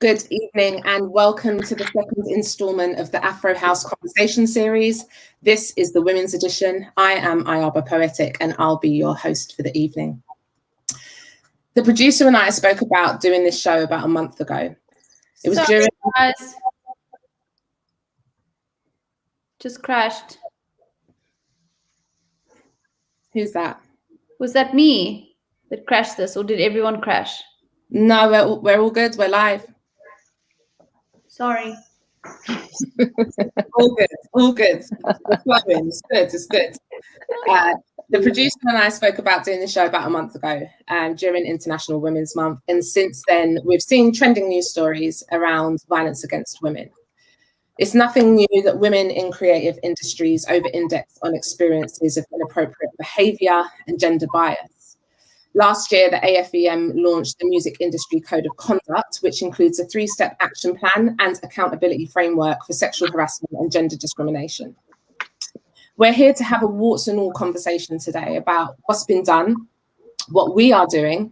Good evening and welcome to the second instalment of the Afro House Conversation series. This is the women's edition. I am Ayaba Poetic and I'll be your host for the evening. The producer and I spoke about doing this show about a month ago. It was during... Guys. Just crashed. Who's that? Was that me that crashed this, or did everyone crash? No, we're all good. We're live. Sorry. All good. All good. It's flowing. It's good. It's good. The producer and I spoke about doing the show about a month ago during International Women's Month. And since then, we've seen trending news stories around violence against women. It's nothing new that women in creative industries over-index on experiences of inappropriate behaviour and gender bias. Last year, the AFEM launched the Music Industry Code of Conduct, which includes a 3-step action plan and accountability framework for sexual harassment and gender discrimination. We're here to have a warts and all conversation today about what's been done, what we are doing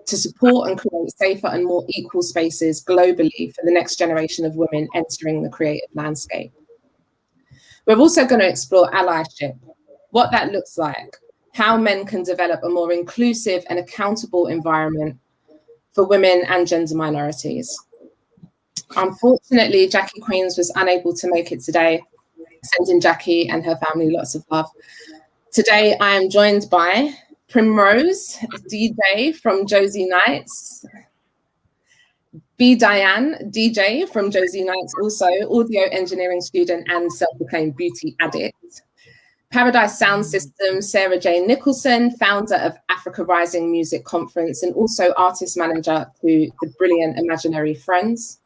to support and create safer and more equal spaces globally for the next generation of women entering the creative landscape. We're also going to explore allyship, what that looks like, how men can develop a more inclusive and accountable environment for women and gender minorities. Unfortunately, Jackie Queens was unable to make it today, sending Jackie and her family lots of love. Today, I am joined by Primrose, DJ from Josie Nights, Bediane, DJ from Josie Nights, also audio engineering student and self-proclaimed beauty addict. Paradise Sound System, Sarah J. Nicholson, founder of Africa Rising Music Conference and also artist manager to the brilliant Imaginary Friends.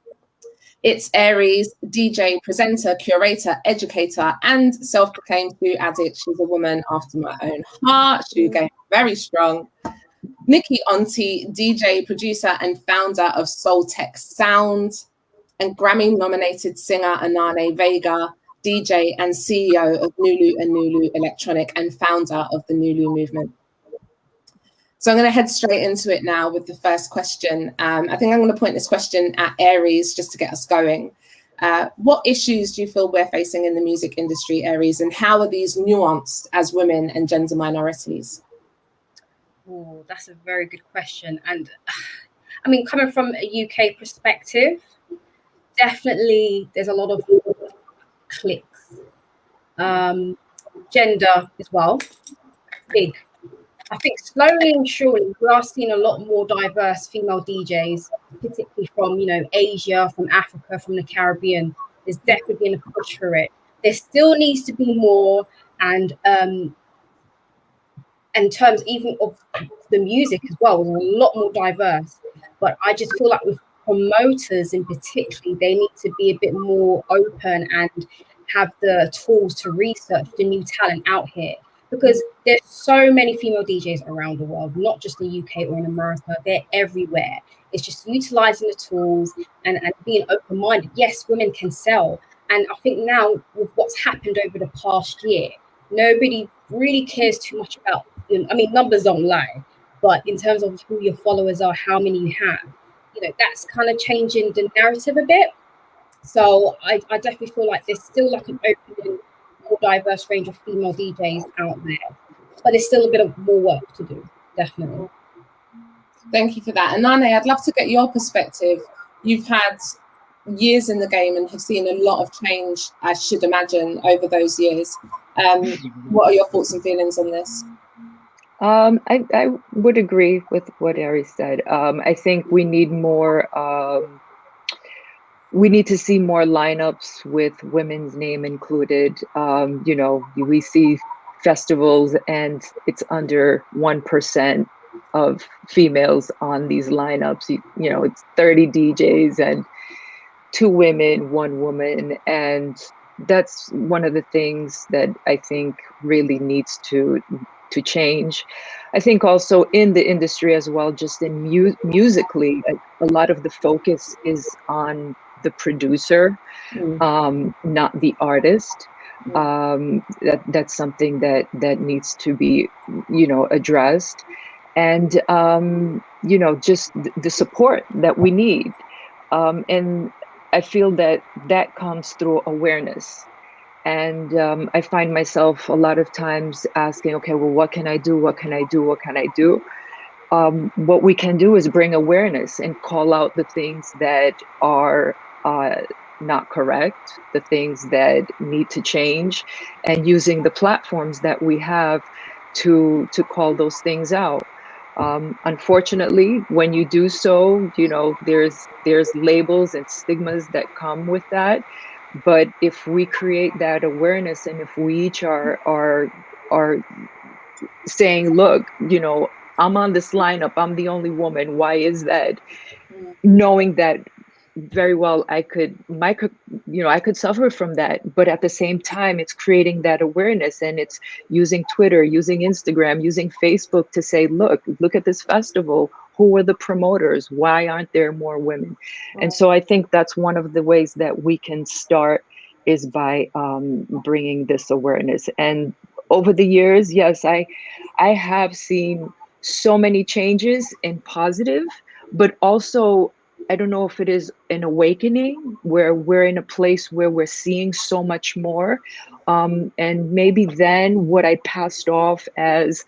It's Aries, DJ, presenter, curator, educator, and self-proclaimed food addict. She's a woman after my own heart. She became very strong. Nicki Monty, DJ, producer, and founder of Soul Tech Sound, and Grammy-nominated singer Anane Vega, DJ and CEO of Nulu and Nulu Electronic and founder of the Nulu movement. So I'm going to head straight into it now with the first question. I think I'm going to point this question at Aries just to get us going. What issues do you feel we're facing in the music industry, Aries, and how are these nuanced as women and gender minorities? Oh, that's a very good question. And I mean, coming from a UK perspective, definitely there's a lot of cliques. Gender as well, big. I think slowly and surely we are seeing a lot more diverse female DJs, particularly from, Asia, from Africa, from the Caribbean. There's definitely been a push for it. There still needs to be more, and in terms even of the music as well, we're a lot more diverse. But I just feel like with promoters in particular, they need to be a bit more open and have the tools to research the new talent out here. Because there's so many female DJs around the world, not just the UK or in America, they're everywhere. It's just utilizing the tools and being open-minded. Yes, women can sell. And I think now with what's happened over the past year, nobody really cares too much about, numbers don't lie, but in terms of who your followers are, how many you have, that's kind of changing the narrative a bit. So I definitely feel like there's still like an open, more diverse range of female DJs out there, but there's still a bit of more work to do, definitely. Thank you for that. And Anane, I'd love to get your perspective. You've had years in the game and have seen a lot of change, I should imagine, over those years. What are your thoughts and feelings on this? I would agree with what Aries said. I think we need more. We need to see more lineups with women's name included. We see festivals and it's under 1% of females on these lineups. It's 30 DJs and 2 women, 1 woman. And that's one of the things that I think really needs to change. I think also in the industry as well, just in musically, a lot of the focus is on the producer, not the artist. That's something that needs to be, addressed. And, just the support that we need. And I feel that comes through awareness. And I find myself a lot of times asking, okay, well, what can I do? What can I do? What can I do? What we can do is bring awareness and call out the things that are not correct, the things that need to change, and using the platforms that we have to call those things out. Unfortunately, when you do so, you know, there's labels and stigmas that come with that. But if we create that awareness, and if we each are saying, look, you know, I'm on this lineup, I'm the only woman, why is that? Knowing that very well I could suffer from that, but at the same time it's creating that awareness, and it's using Twitter, using Instagram, using Facebook to say, look at this festival, who are the promoters, why aren't there more women? And so I think that's one of the ways that we can start, is by bringing this awareness. And over the years, yes, I have seen so many changes in positive, but also I don't know if it is an awakening where we're in a place where we're seeing so much more. And maybe then what I passed off as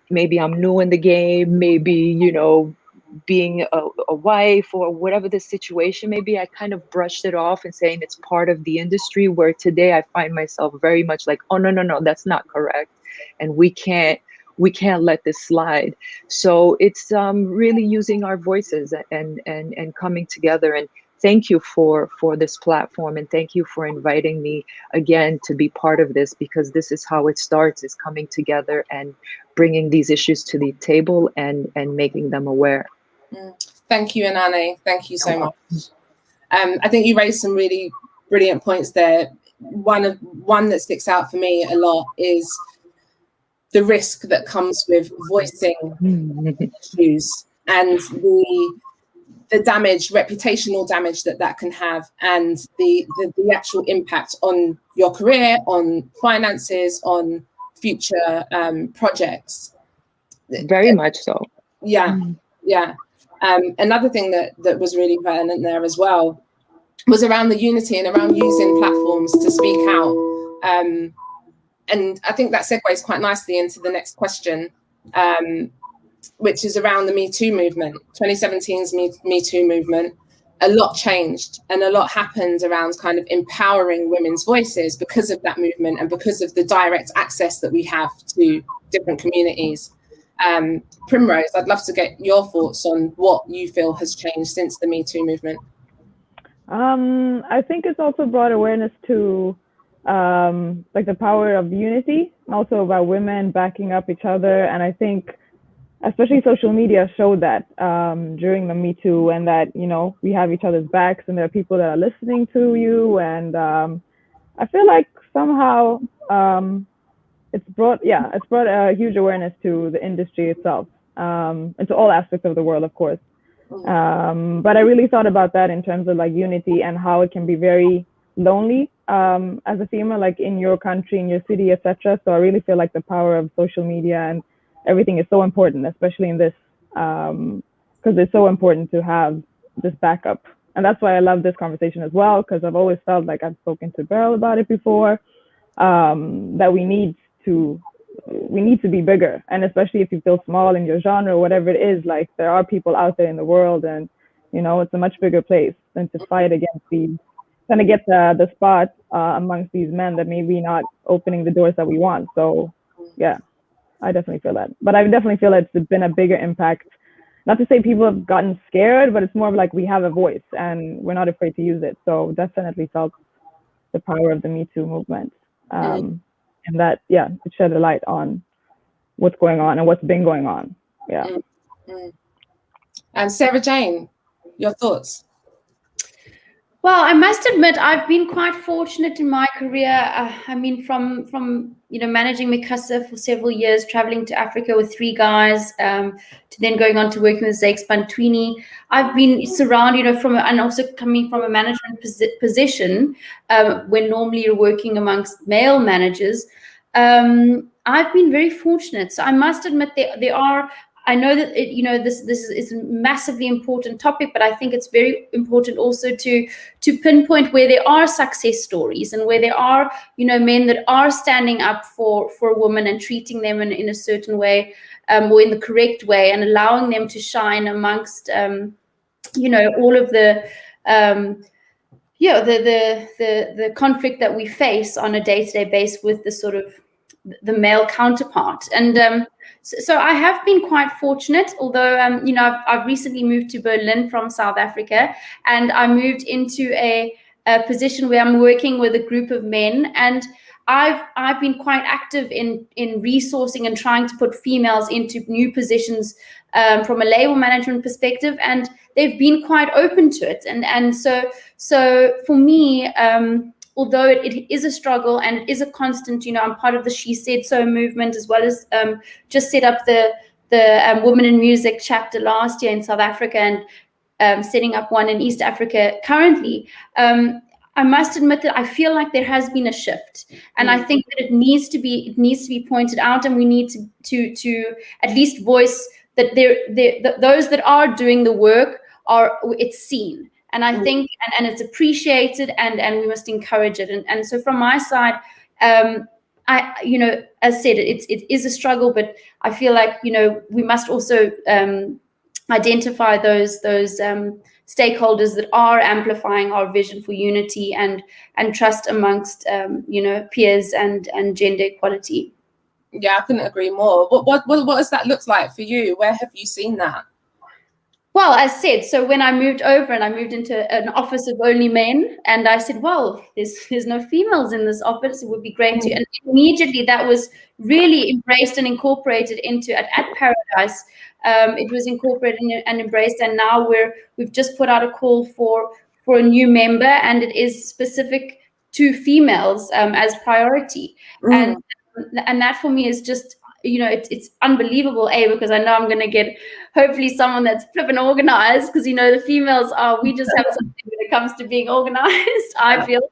maybe I'm new in the game, maybe, you know, being a wife or whatever the situation may be, I kind of brushed it off and saying it's part of the industry, where today I find myself very much like, oh, no, that's not correct. And we can't let this slide. So it's really using our voices and coming together. And thank you for this platform, and thank you for inviting me again to be part of this, because this is how it starts, is coming together and bringing these issues to the table and making them aware. Thank you, Anane. Thank you so much. I think you raised some really brilliant points there. One that sticks out for me a lot is the risk that comes with voicing issues, and the damage, reputational damage that can have, and the actual impact on your career, on finances, on future projects. Very much so. Yeah. Another thing that was really pertinent there as well was around the unity and around using platforms to speak out. And I think that segues quite nicely into the next question, which is around the Me Too movement. 2017's Me Too movement. A lot changed and a lot happened around kind of empowering women's voices because of that movement and because of the direct access that we have to different communities. Primrose, I'd love to get your thoughts on what you feel has changed since the Me Too movement. I think it's also brought awareness to like the power of unity, also about women backing up each other. And I think especially social media showed that during the Me Too, and that, you know, we have each other's backs and there are people that are listening to you. And I feel like somehow it's brought a huge awareness to the industry itself, and to all aspects of the world, of course. But I really thought about that in terms of like unity and how it can be very lonely as a female, like in your country, in your city, etc. So I really feel like the power of social media and everything is so important, especially in this, because it's so important to have this backup. And that's why I love this conversation as well, because I've always felt like I've spoken to Beryl about it before, that we need to be bigger. And especially if you feel small in your genre or whatever it is, like there are people out there in the world, and, you know, it's a much bigger place than to fight against trying to get the spot amongst these men that maybe not opening the doors that we want. So yeah, I definitely feel that. But I definitely feel it's been a bigger impact. Not to say people have gotten scared, but it's more of like we have a voice and we're not afraid to use it. So definitely felt the power of the Me Too movement. And that, yeah, it shed a light on what's going on and what's been going on. Yeah. And Sarah Jane, your thoughts? Well, I must admit, I've been quite fortunate in my career. I mean, from you know, managing Mikasa for several years, traveling to Africa with 3 guys, to then going on to working with Zakes Bantwini. I've been surrounded, you know, and also coming from a management position, when normally you're working amongst male managers. I've been very fortunate. So I must admit there are, I know that this is a massively important topic, but I think it's very important also to pinpoint where there are success stories and where there are men that are standing up for a woman and treating them in a certain way, or in the correct way, and allowing them to shine amongst all of the the conflict that we face on a day-to-day basis with the sort of the male counterpart. And so I have been quite fortunate, although I've recently moved to Berlin from South Africa, and I moved into a position where I'm working with a group of men, and I've been quite active in resourcing and trying to put females into new positions from a label management perspective, and they've been quite open to it. And so for me, although it is a struggle and it is a constant, I'm part of the She Said So movement, as well as just set up the Women in Music chapter last year in South Africa, and setting up one in East Africa currently. I must admit that I feel like there has been a shift, and I think that it needs to be pointed out, and we need to at least voice that those that are doing the work it's seen. And I think, and it's appreciated, and we must encourage it. And so from my side, as said, it is a struggle, but I feel like, we must also identify those stakeholders that are amplifying our vision for unity and trust amongst, peers and gender equality. Yeah, I couldn't agree more. What does that look like for you? Where have you seen that? Well, as said, so when I moved over and I moved into an office of only men, and I said, well, there's no females in this office, it would be great to, and immediately that was really embraced and incorporated into at Paradise. It was incorporated and embraced, and now we've just put out a call for a new member, and it is specific to females as priority. And that for me is just, it's unbelievable, because I know I'm going to get hopefully someone that's flipping organized, because the females we just have something when it comes to being organized, I feel.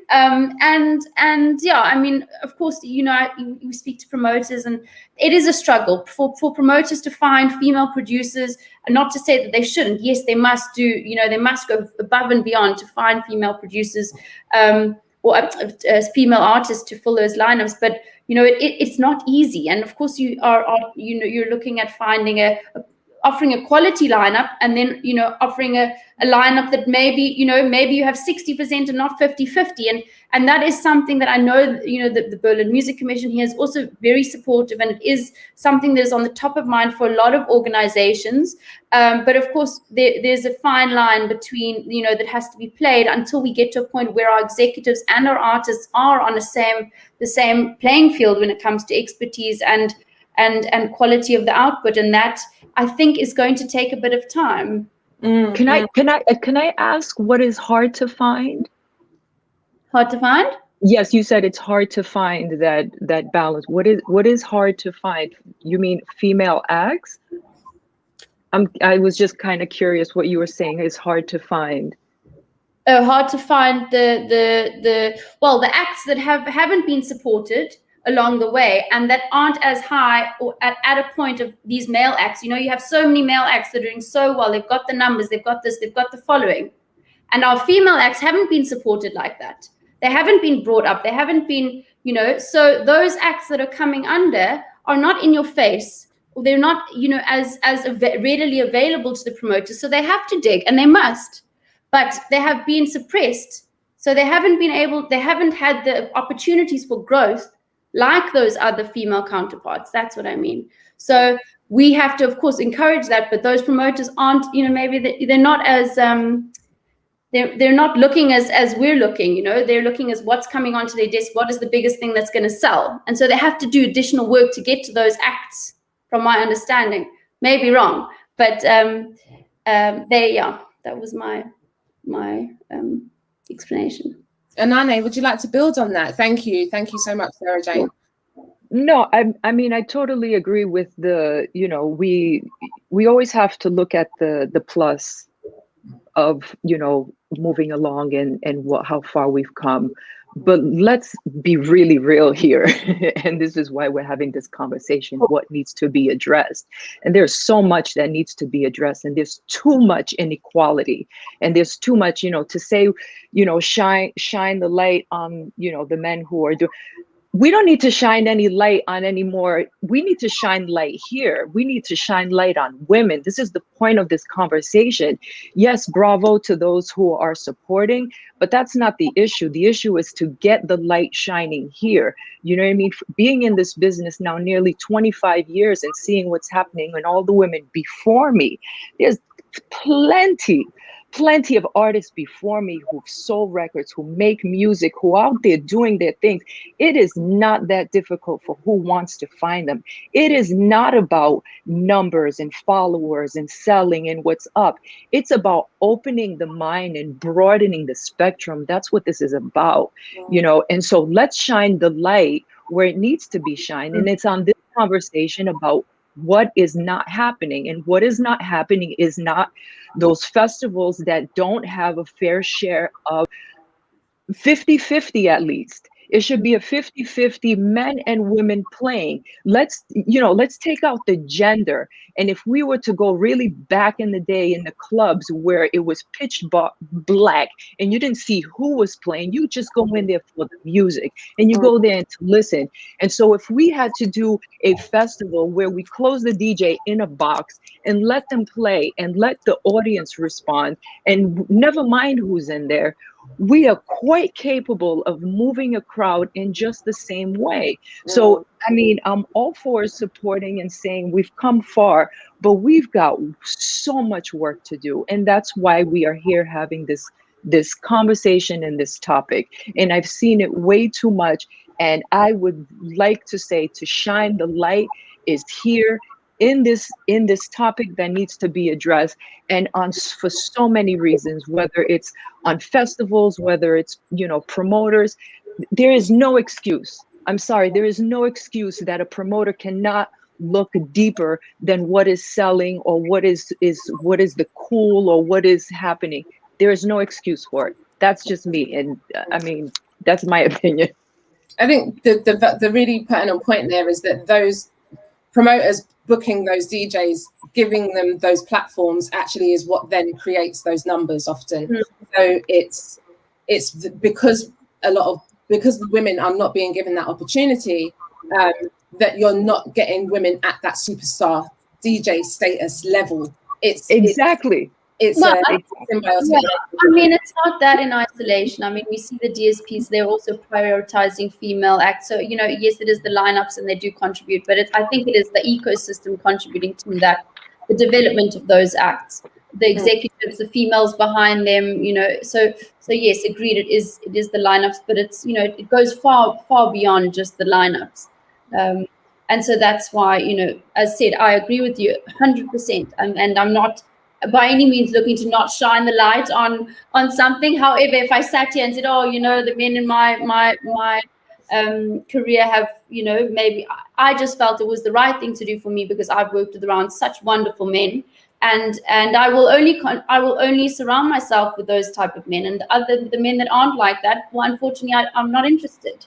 And yeah, I mean, of course, we speak to promoters, and it is a struggle for promoters to find female producers, and not to say that they shouldn't. Yes, they must do, they must go above and beyond to find female producers, or female artists to fill those lineups, but it's not easy. And of course, you're looking at finding offering a quality lineup, and then offering a lineup that maybe you have 60% and not 50-50, and that is something that I know the Berlin Music Commission here is also very supportive, and it is something that is on the top of mind for a lot of organizations, but of course there's a fine line between that has to be played until we get to a point where our executives and our artists are on the same playing field when it comes to expertise and quality of the output, and that I think is going to take a bit of time. Can I ask what is hard to find? Hard to find? Yes, you said it's hard to find that balance. What is hard to find? You mean female acts? I was just kind of curious what you were saying is hard to find. Hard to find the acts that haven't been supported along the way, and that aren't as high or at a point of these male acts. You have so many male acts that are doing so well. They've got the numbers, they've got this, they've got the following. And our female acts haven't been supported like that. They haven't been brought up. They haven't been, so those acts that are coming under are not in your face, or they're not, as readily available to the promoters. So they have to dig, and they must, but they have been suppressed. So they haven't had the opportunities for growth like those other female counterparts. That's what I mean. So we have to, of course, encourage that, but those promoters aren't, maybe they're not as, they're not looking as we're looking, they're looking as what's coming onto their desk, what is the biggest thing that's going to sell. And so they have to do additional work to get to those acts, from my understanding. Maybe wrong, but that was my explanation. Anane, would you like to build on that? Thank you so much, Sarah Jane. No, I mean, I totally agree with we always have to look at the plus of moving along and how far we've come, But let's be really real here. And this is why we're having this conversation, what needs to be addressed. And there's so much that needs to be addressed. And there's too much inequality. And there's too much, to say, shine the light on, the men who are doing. We don't need to shine any light on any more. We need to shine light here. We need to shine light on women. This is the point of this conversation. Yes, bravo to those who are supporting, but that's not the issue. The issue is to get the light shining here. You know what I mean? Being in this business now nearly 25 years and seeing what's happening and all the women before me, there's plenty of artists before me who've sold records, who make music, who are out there doing their things. It is not that difficult for who wants to find them. It is not about numbers and followers and selling and what's up. It's about opening the mind and broadening the spectrum. That's what this is about, and so let's shine the light where it needs to be shined. And it's on this conversation about what is not happening. And what is not happening is not those festivals that don't have a fair share of 50-50 at least. It should be a 50-50 men and women playing. Let's take out the gender. And if we were to go really back in the day in the clubs where it was pitch black and you didn't see who was playing, you just go in there for the music and you go there to listen. And so if we had to do a festival where we close the DJ in a box and let them play and let the audience respond and never mind who's in there, we are quite capable of moving a crowd in just the same way. So, I mean, I'm all for supporting and saying we've come far, but we've got so much work to do. And that's why we are here having this conversation and this topic. And I've seen it way too much. And I would like to say to shine the light is here in this topic that needs to be addressed, and for so many reasons, whether it's on festivals, whether it's promoters. There is no excuse. I'm sorry, there is no excuse that a promoter cannot look deeper than what is selling or what is the cool or what is happening. There is no excuse for it. That's just me, and I mean that's my opinion. I think the really pertinent point there is that those promoters booking those DJs, giving them those platforms actually is what then creates those numbers often. So it's because the women are not being given that opportunity, that you're not getting women at that superstar DJ status level. It's symbiotic. I mean, it's not that in isolation. I mean, we see the DSPs, they're also prioritizing female acts. So, yes, it is the lineups and they do contribute, but I think it is the ecosystem contributing to that, the development of those acts, the executives, the females behind them, so yes, agreed, it is the lineups, but it's, it goes far, far beyond just the lineups. And so that's why, as said, I agree with you 100%. And I'm not by any means looking to not shine the light on something. However, if I sat here and said, the men in my career have, maybe I just felt it was the right thing to do for me because I've worked around such wonderful men, and I will only surround myself with those type of men, and the men that aren't like that, well, unfortunately, I'm not interested.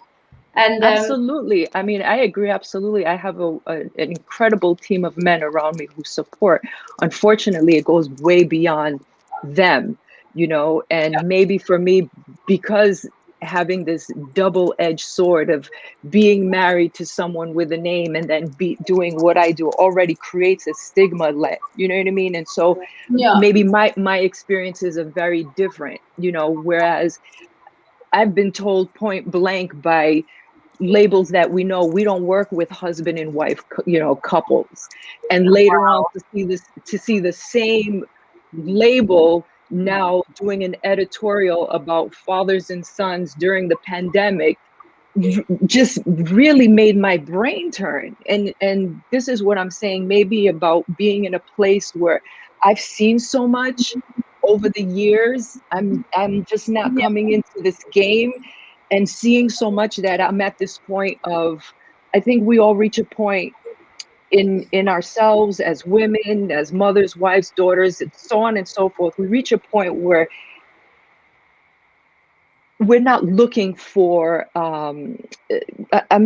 And absolutely. I mean, I agree. Absolutely. I have an incredible team of men around me who support. Unfortunately, it goes way beyond them, and maybe for me, because having this double-edged sword of being married to someone with a name and then doing what I do already creates a stigma, you know what I mean? And so maybe my experiences are very different, whereas I've been told point blank by labels that we know we don't work with husband and wife, couples, and later on to see the same label now doing an editorial about fathers and sons during the pandemic just really made my brain turn. And this is what I'm saying, maybe about being in a place where I've seen so much over the years. I'm just not coming into this game and seeing so much that I'm at this point of, I think we all reach a point in ourselves as women, as mothers, wives, daughters, and so on and so forth. We reach a point where we're not looking for, I'm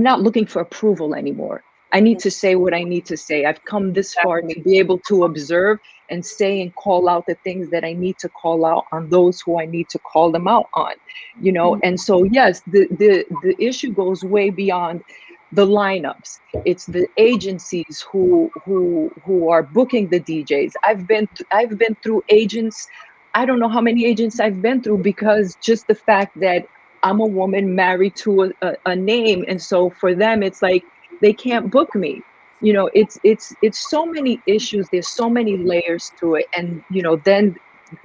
not looking for approval anymore. I need to say what I need to say. I've come this far to be able to observe and say and call out the things that I need to call out on those who I need to call them out on, you know? And so, yes, the issue goes way beyond the lineups. It's the agencies who are booking the DJs. I've been through agents. I don't know how many agents I've been through, because just the fact that I'm a woman married to a name. And so for them, it's like, they can't book me. You know, it's so many issues. There's so many layers to it. And, you know, then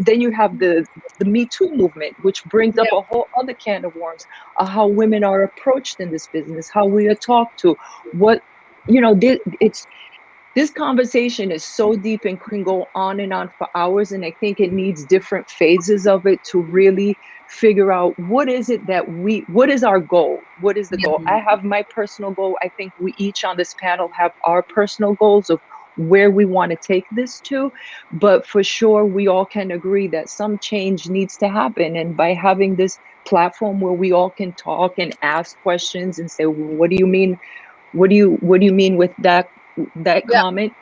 you have the Me Too movement, which brings up a whole other can of worms of how women are approached in this business, how we are talked to, what, you know, this conversation is so deep and can go on and on for hours. And I think it needs different phases of it to really figure out what is our goal? What is the goal? I have my personal goal. I think we each on this panel have our personal goals of where we want to take this to. But for sure, we all can agree that some change needs to happen. And by having this platform where we all can talk and ask questions and say, well, what do you mean? What do you mean with that comment?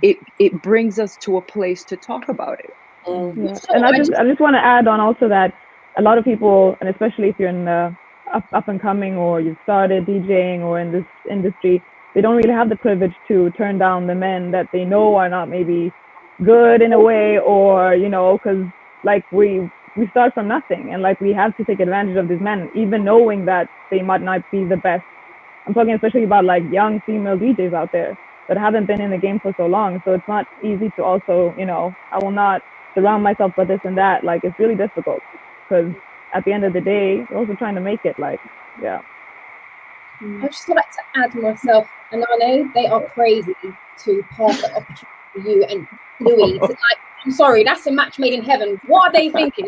It brings us to a place to talk about it. Yeah. And I just want to add on also that a lot of people, and especially if you're in the up and coming, or you've started DJing or in this industry, they don't really have the privilege to turn down the men that they know are not maybe good in a way, or, you know, because like we start from nothing, and like we have to take advantage of these men, even knowing that they might not be the best. I'm talking especially about like young female DJs out there that haven't been in the game for so long. So it's not easy to also, you know, I will not surround myself with this and that. Like, it's really difficult, because at the end of the day, you're also trying to make it, like, yeah. I just would like to add myself, Anane, they are crazy to pass that opportunity to you and Louis. Like, I'm sorry, that's a match made in heaven. What are they thinking?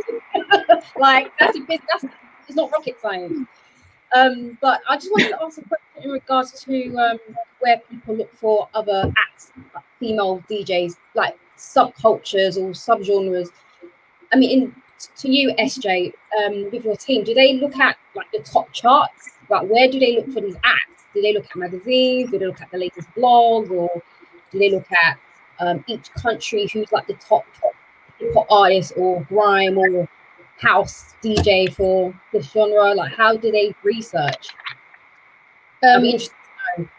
Like, that's it's not rocket science. But I just wanted to ask a question in regards to where people look for other acts, like female DJs, like subcultures or subgenres. I mean, to you, SJ, with your team, do they look at like the top charts? Like, where do they look for these acts? Do they look at magazines? Do they look at the latest blogs? Or do they look at each country who's like the top hip hop artist or grime or house DJ for this genre? Like, how do they research? I'd be interested to know.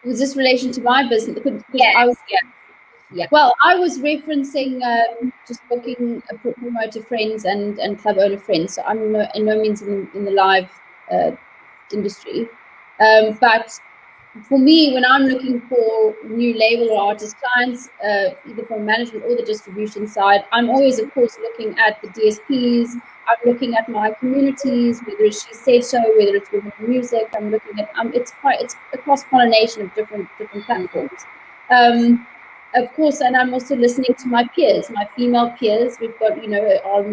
Was this relation to my business? Yes. Well, I was referencing just booking promoter friends and club owner friends. So I'm in no means in the live industry. But for me, when I'm looking for new label or artist clients, either from management or the distribution side, I'm always, of course, looking at the DSPs. I'm looking at my communities, whether it's She Said So, whether it's Women in Music. I'm looking at it's a cross pollination of different platforms. Of course, and I'm also listening to my peers, my female peers. We've got, you know, our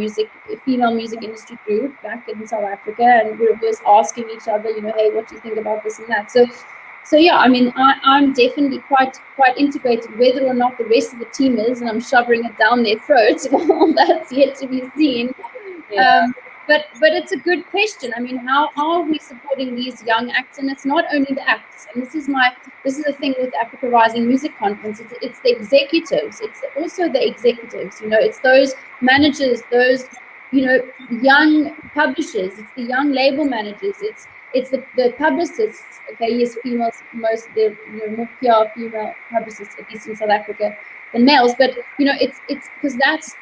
female music industry group back in South Africa, and we're always asking each other, you know, hey, what do you think about this and that? So yeah, I mean, I'm definitely quite integrated. Whether or not the rest of the team is, and I'm shoving it down their throats, well, that's yet to be seen. Yeah. But it's a good question. I mean, how are we supporting these young acts? And it's not only the acts. And this is the thing with Africa Rising Music Conference. It's the executives. It's also the executives. You know, it's those managers, those, you know, young publishers. It's the young label managers. It's the publicists. Okay, yes, females, most of the, you know, more pure female publicists, at least in South Africa, than males. But, you know, it's because that's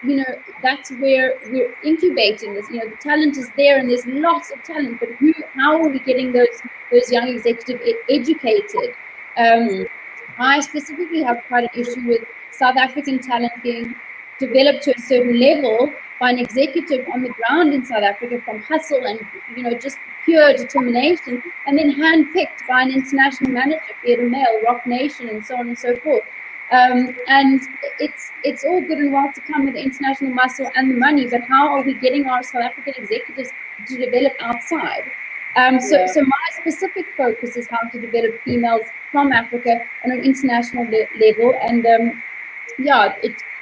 where we're incubating this. You know, the talent is there, and there's lots of talent. But how are we getting those young executives educated? I specifically have quite an issue with South African talent being developed to a certain level by an executive on the ground in South Africa, from hustle and, you know, just pure determination, and then handpicked by an international manager, be it a male, Rock Nation, and so on and so forth. And it's all good and well to come with the international muscle and the money, but how are we getting our South African executives to develop outside? So my specific focus is how to develop females from Africa on an international level, and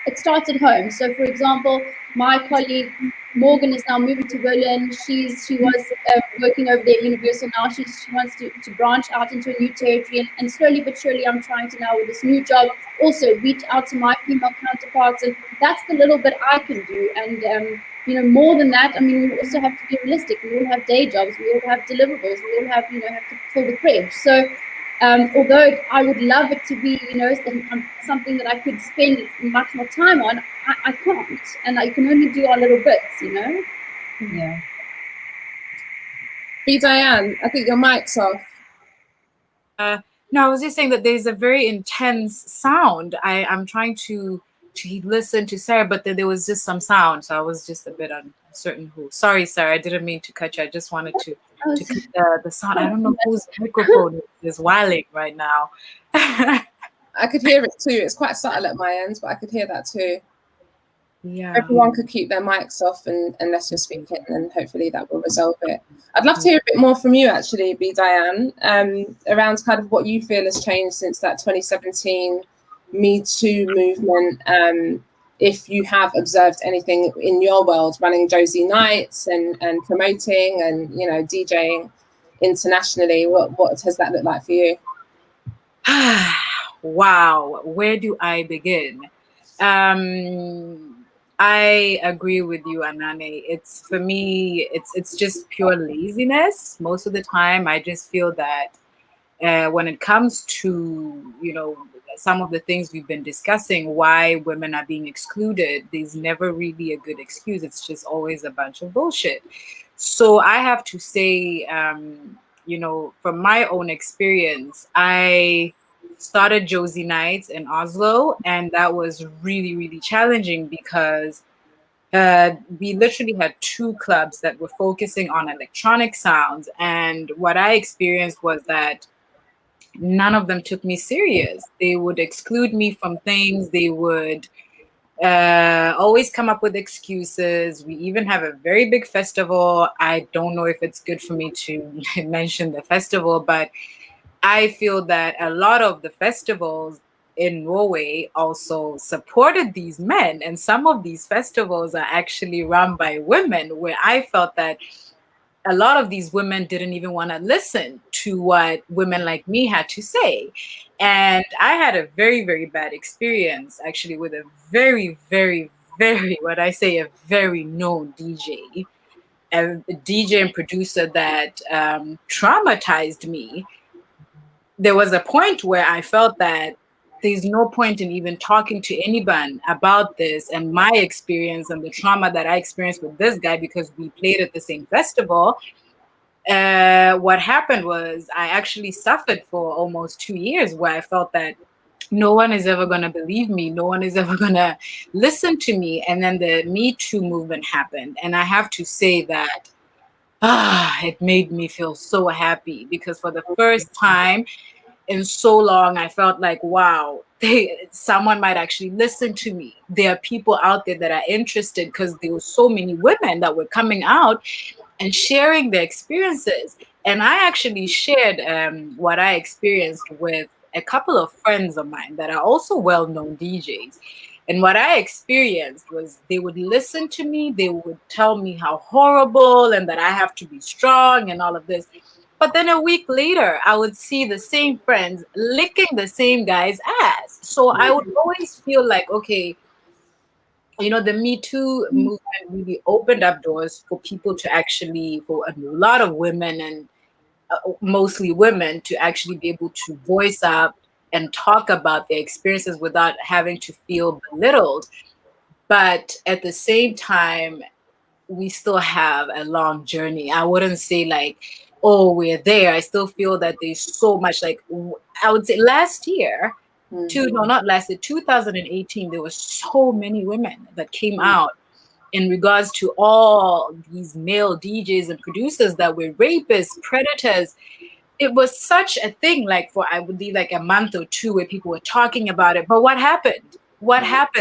it starts at home. So, for example, my colleague Morgan is now moving to Berlin. She was working over there at Universal. Now she wants to branch out into a new territory, and slowly but surely I'm trying to now with this new job also reach out to my female counterparts, and that's the little bit I can do. And more than that, I mean, we also have to be realistic. We all have day jobs, we all have deliverables, we all have have to fill the fridge. So although I would love it to be something that I could spend much more time on, I can't, and I can only do our little bits, Yeah. Bediane, I think your mic's off. No, I was just saying that there's a very intense sound. I'm trying to listen to Sarah, but then there was just some sound, so I was just a bit uncertain who. Sorry, Sarah, I didn't mean to cut you. I just wanted to cut the sound. I don't know whose microphone is wailing right now. I could hear it too. It's quite subtle at my end, but I could hear that too. Yeah. Everyone could keep their mics off unless you're speaking, and hopefully that will resolve it. I'd love to hear a bit more from you, actually, Bediane, around kind of what you feel has changed since that 2017 Me Too movement. If you have observed anything in your world, running Josie nights and promoting and DJing internationally, what has that looked like for you? Wow, where do I begin? I agree with you, Anane. It's for me, it's just pure laziness. Most of the time, I just feel that when it comes to some of the things we've been discussing, why women are being excluded, there's never really a good excuse. It's just always a bunch of bullshit. So I have to say, from my own experience, I started Josie Nights in Oslo, and that was really, really challenging because we literally had 2 clubs that were focusing on electronic sounds, and what I experienced was that none of them took me serious. They would exclude me from things. They would always come up with excuses. We even have a very big festival. I don't know if it's good for me to mention the festival, but I feel that a lot of the festivals in Norway also supported these men. And some of these festivals are actually run by women, where I felt that a lot of these women didn't even want to listen to what women like me had to say. And I had a very, very bad experience actually with a very, very, very, a very known DJ, a DJ and producer that traumatized me. There was a point where I felt that there's no point in even talking to anyone about this and my experience and the trauma that I experienced with this guy because we played at the same festival. What happened was I actually suffered for almost 2 years where I felt that no one is ever going to believe me. No one is ever going to listen to me. And then the Me Too movement happened. And I have to say that it made me feel so happy because for the first time in so long, I felt like, wow, someone might actually listen to me. There are people out there that are interested because there were so many women that were coming out and sharing their experiences. And I actually shared what I experienced with a couple of friends of mine that are also well-known DJs. And what I experienced was they would listen to me, they would tell me how horrible and that I have to be strong and all of this. But then a week later, I would see the same friends licking the same guy's ass. So I would always feel like, okay, the Me Too movement really opened up doors for people to actually, for a lot of women and mostly women, to actually be able to voice up and talk about their experiences without having to feel belittled. But at the same time, we still have a long journey. I wouldn't say like, oh, we're there. I still feel that there's so much, like, I would say last year, 2018, there were so many women that came out in regards to all these male DJs and producers that were rapists, predators. It was such a thing, like I would be like a month or 2 where people were talking about it. But what happened?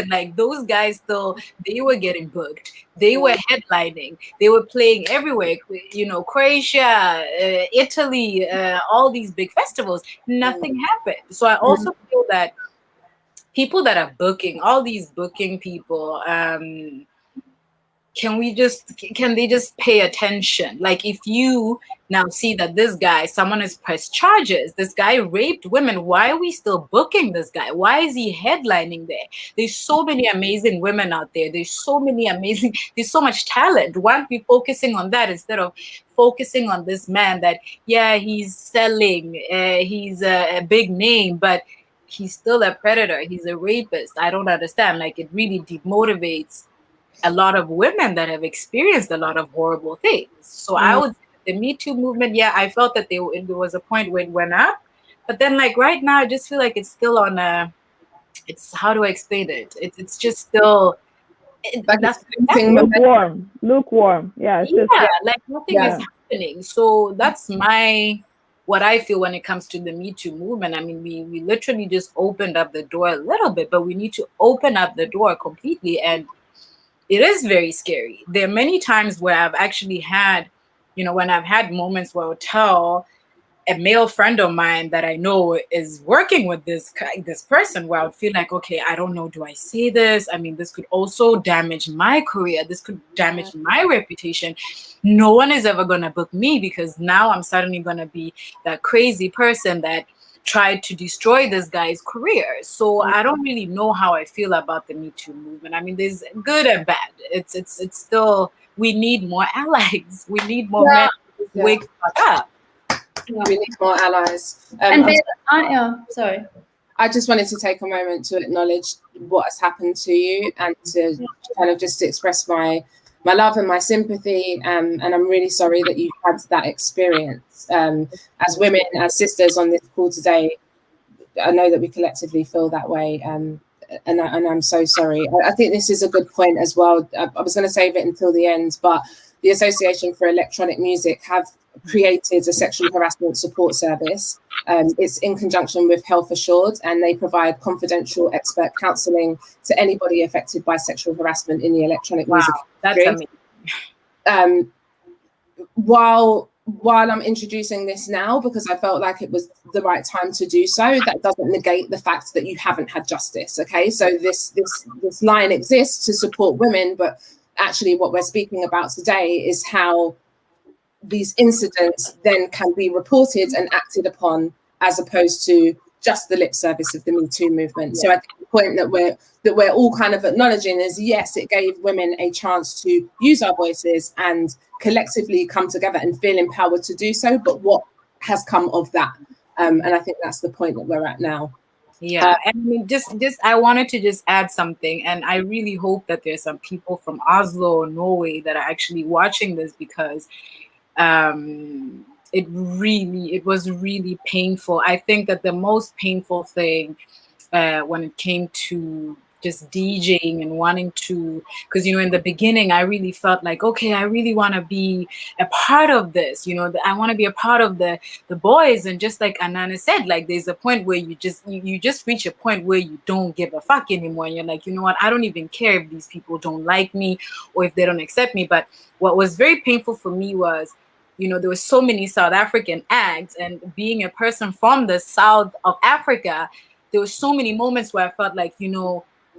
Like those guys still, they were getting booked. They were headlining. They were playing everywhere, Croatia, Italy, all these big festivals. Nothing happened. So I also feel that people that are booking, all these booking people, can they just pay attention? Like, if you now see that this guy, someone has pressed charges, this guy raped women, why are we still booking this guy? Why is he headlining there? There's so many amazing women out there. There's so much talent. Why aren't we focusing on that instead of focusing on this man that, yeah, he's selling, he's a big name, but he's still a predator, he's a rapist? I don't understand. Like, it really demotivates a lot of women that have experienced a lot of horrible things. So I would say the Me Too movement, yeah, I felt that there was a point where it went up, but then, like, right now, I just feel like it's still on it's, how do I explain it? It's just still, lukewarm. Yeah, it's just, like nothing is happening. So that's what I feel when it comes to the Me Too movement. I mean, we literally just opened up the door a little bit, but we need to open up the door completely. And it is very scary. There are many times where I've actually had, when I've had moments where I'll tell a male friend of mine that I know is working with this person, where I would feel like, okay, I don't know, do I say this? I mean, this could also damage my career. This could damage my reputation. No one is ever going to book me, because now I'm suddenly going to be that crazy person that tried to destroy this guy's career. So I don't really know how I feel about the Me Too movement. I mean, there's good and bad. It's still, we need more allies. We need more men to wake up. We need more allies. Sorry. I just wanted to take a moment to acknowledge what has happened to you, and to kind of just express my love and my sympathy. And I'm really sorry that you had that experience. As women, as sisters on this call today, I know that we collectively feel that way. And I'm so sorry. I think this is a good point as well. I was going to save it until the end, but the Association for Electronic Music have created a sexual harassment support service. It's in conjunction with Health Assured, and they provide confidential expert counselling to anybody affected by sexual harassment in the electronic music industry. That's amazing. While I'm introducing this now, because I felt like it was the right time to do so, that doesn't negate the fact that you haven't had justice. Okay, so this line exists to support women, but actually what we're speaking about today is how these incidents then can be reported and acted upon, as opposed to just the lip service of the Me Too movement. So I think the point that we're all kind of acknowledging is, yes, it gave women a chance to use our voices and collectively come together and feel empowered to do so, but what has come of that? And I think that's the point that we're at now. Yeah, and I mean, just I wanted to just add something, and I really hope that there's some people from Oslo or Norway that are actually watching this, because it was really painful. I think that the most painful thing when it came to just DJing and wanting to, because in the beginning I really felt like, okay, I really want to be a part of this, I want to be a part of the boys. And just like Anane said, like, there's a point where you just reach a point where you don't give a fuck anymore, and you're like, you know what, I don't even care if these people don't like me or if they don't accept me. But what was very painful for me was, there were so many South African acts, and being a person from the South of Africa, there were so many moments where I felt like,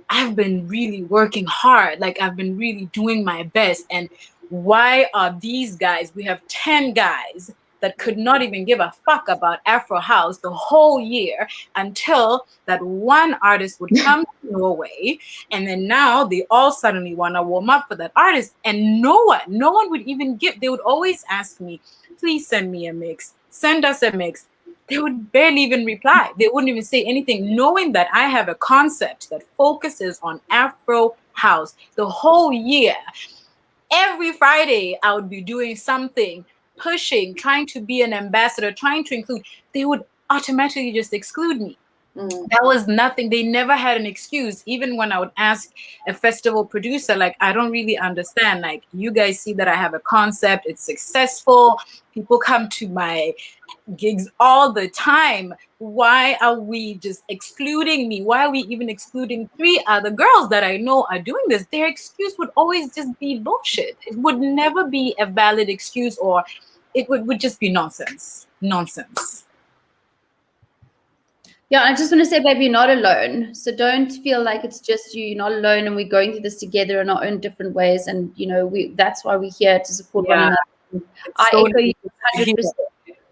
I've been really working hard, like I've been really doing my best, and why are these guys, we have 10 guys that could not even give a fuck about Afro House the whole year, until that one artist would come to Norway, and then now they all suddenly want to warm up for that artist, and no one would even give. They would always ask me, please send me a mix, send us a mix. They would barely even reply. They wouldn't even say anything, knowing that I have a concept that focuses on Afro House the whole year. Every Friday, I would be doing something, pushing, trying to be an ambassador, trying to include. They would automatically just exclude me. That was nothing. They never had an excuse. Even when I would ask a festival producer, like, I don't really understand. Like, you guys see that I have a concept. It's successful. People come to my gigs all the time. Why are we just excluding me? Why are we even excluding 3 other girls that I know are doing this? Their excuse would always just be bullshit. It would never be a valid excuse, or it would just be nonsense. Yeah, I just want to say, baby, you're not alone. So don't feel like it's just you. You're not alone, and we're going through this together in our own different ways. And that's why we're here to support one another. I echo you 100%.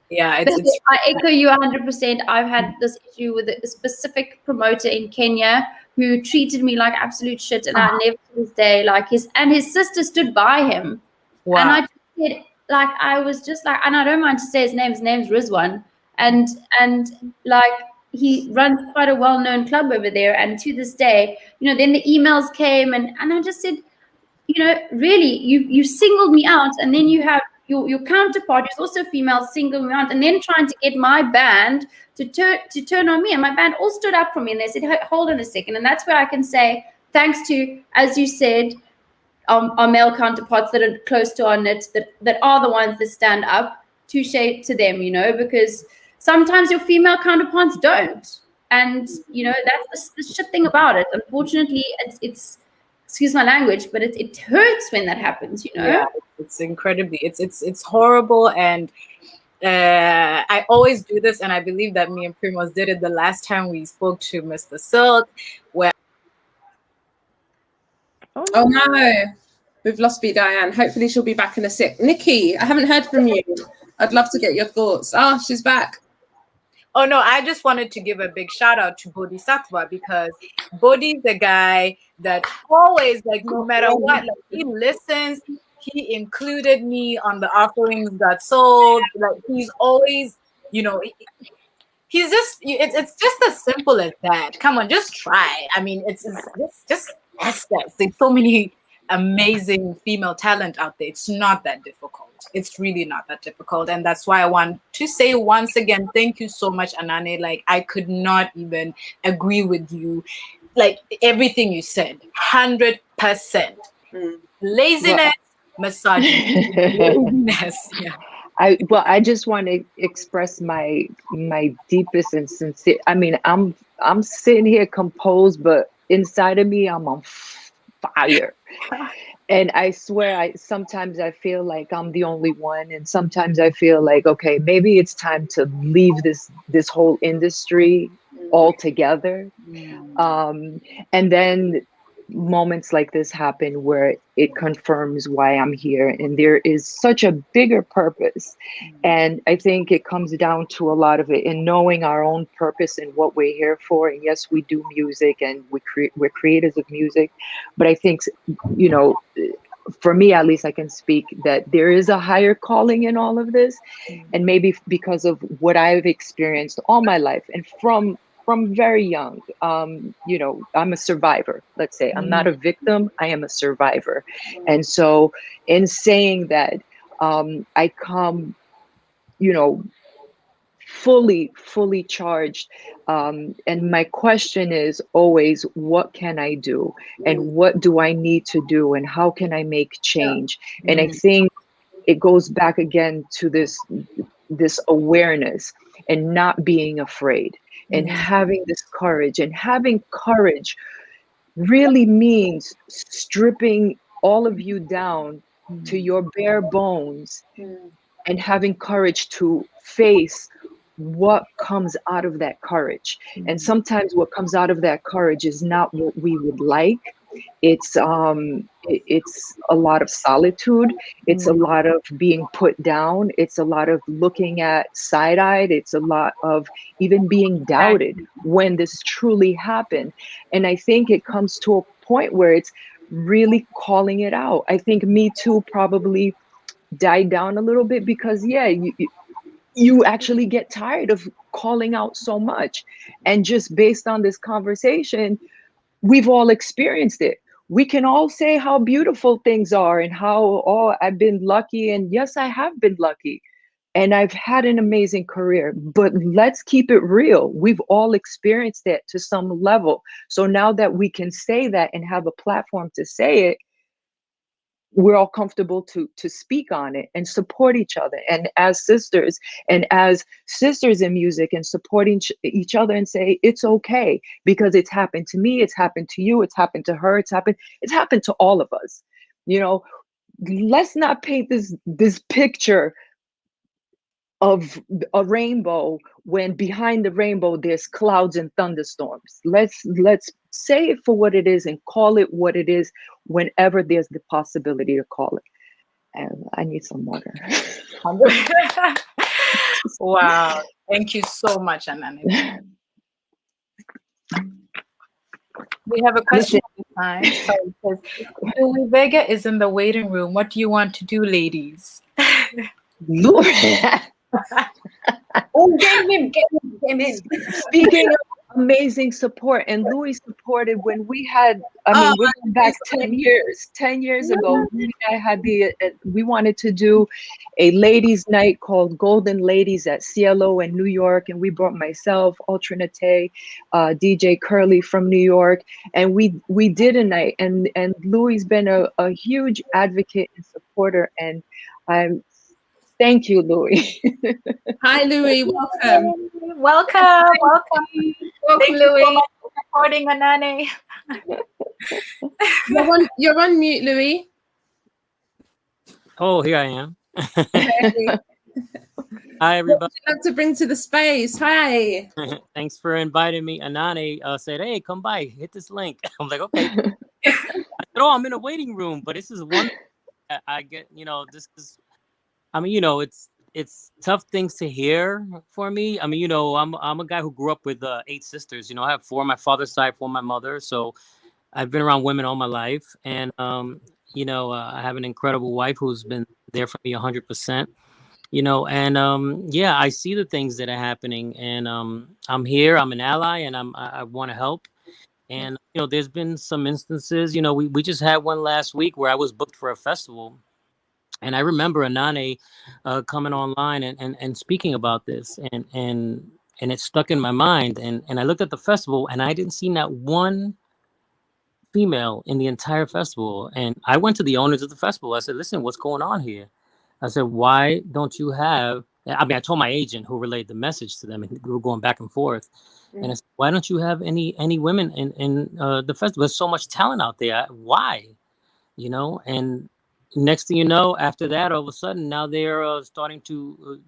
Yeah, it's I echo you 100%. I've had this issue with a specific promoter in Kenya who treated me like absolute shit, and I never to this day his sister stood by him. Wow. And I just said, like, I was just like, and I don't mind to say his name. His name's Rizwan, and like he runs quite a well-known club over there. And to this day, then the emails came, and I just said, really, you singled me out, and then you have your counterpart who's also female single me out, and then trying to get my band to turn on me, and my band all stood up for me, and they said, hold on a second. And that's where I can say thanks to, as you said, our male counterparts that are close to our knit, that are the ones that stand up. Touche to them, because sometimes your female counterparts don't, and that's the shit thing about it. Unfortunately, it's excuse my language, but it hurts when that happens. Yeah, it's incredibly, it's horrible. And I always do this, and I believe that me and Primos did it the last time we spoke to Mr. Silk, where oh no, we've lost Bediane. Hopefully she'll be back in a sec. Nicki, I haven't heard from you. I'd love to get your thoughts. She's back. Oh no, I just wanted to give a big shout out to Bodhisattva, because Bodhi's the guy that always, like, no matter what, like, he listens. He included me on the offerings that sold. Like, he's always, he's just, it's just as simple as that. Come on, just try. I mean, it's just aspects. There's so many amazing female talent out there. It's not that difficult. It's really not that difficult. And that's why I want to say once again, thank you so much, Anane. Like, I could not even agree with you. Like, everything you said, 100%. Laziness, misogyny, laziness. Yeah. I just want to express my deepest and sincere. I mean, I'm sitting here composed, but inside of me, I'm on fire. And I swear, sometimes I feel like I'm the only one, and sometimes I feel like, okay, maybe it's time to leave this whole industry altogether. And then moments like this happen where it confirms why I'm here, and there is such a bigger purpose. And I think it comes down to a lot of it in knowing our own purpose and what we're here for. And yes, we do music, and we're creators of music, but I think, for me at least, I can speak that there is a higher calling in all of this. And maybe because of what I've experienced all my life, and from very young, I'm a survivor. Let's say I'm not a victim, I am a survivor. And so in saying that, I come, fully charged. And my question is always, what can I do? And what do I need to do? And how can I make change? And I think it goes back again to this awareness and not being afraid. And having this courage, and having courage really means stripping all of you down to your bare bones, and having courage to face what comes out of that courage. And sometimes what comes out of that courage is not what we would like. It's a lot of solitude. It's a lot of being put down. It's a lot of looking at side-eyed. It's a lot of even being doubted when this truly happened. And I think it comes to a point where it's really calling it out. I think Me Too probably died down a little bit because, you actually get tired of calling out so much. And just based on this conversation, we've all experienced it. We can all say how beautiful things are and how, I've been lucky. And yes, I have been lucky. And I've had an amazing career. But let's keep it real. We've all experienced it to some level. So now that we can say that and have a platform to say it, we're all comfortable to speak on it and support each other. And as sisters in music, and supporting each other and say, it's okay, because it's happened to me, it's happened to you, it's happened to her, it's happened to all of us. Let's not paint this picture of a rainbow when behind the rainbow there's clouds and thunderstorms. Let's say it for what it is and call it what it is whenever there's the possibility to call it. And I need some water. Wow. Thank you so much, Anane. We have a question this time. So it says, Louis Vega is in the waiting room. What do you want to do, ladies? Oh, get him in. Speaking of amazing support, and Louis supported when we had, we went back 10 years. 10 years ago, Louis and I had we wanted to do a ladies' night called Golden Ladies at CLO in New York, and we brought myself, Alternate, DJ Curly from New York, and we did a night, and Louis been a huge advocate and supporter, and thank you, Louis. Hi, Louis. Welcome. Welcome. Thank you Louis. so much for supporting Anane. You're on mute, Louis. Oh, here I am. Hey. Hi, everybody. What would you like to bring to the space? Hi. Thanks for inviting me. Anane said, "Hey, come by, hit this link." I'm like, okay. I said, "Oh, I'm in a waiting room," but this is one I get. This is. It's tough things to hear for me. I'm a guy who grew up with 8 sisters. I have 4 on my father's side, 4 on my mother. So I've been around women all my life, and I have an incredible wife who's been there for me 100%. I see the things that are happening, and I'm here. I'm an ally, and I want to help. And there's been some instances. We just had one last week where I was booked for a festival. And I remember Anane coming online and speaking about this, and it stuck in my mind. And I looked at the festival, and I didn't see not one female in the entire festival. And I went to the owners of the festival. I said, "Listen, what's going on here?" I said, "Why don't you have?" I told my agent, who relayed the message to them, and we were going back and forth. Mm-hmm. And I said, "Why don't you have any women in the festival? There's so much talent out there. Why?" And next thing you know, after that, all of a sudden, now they're starting to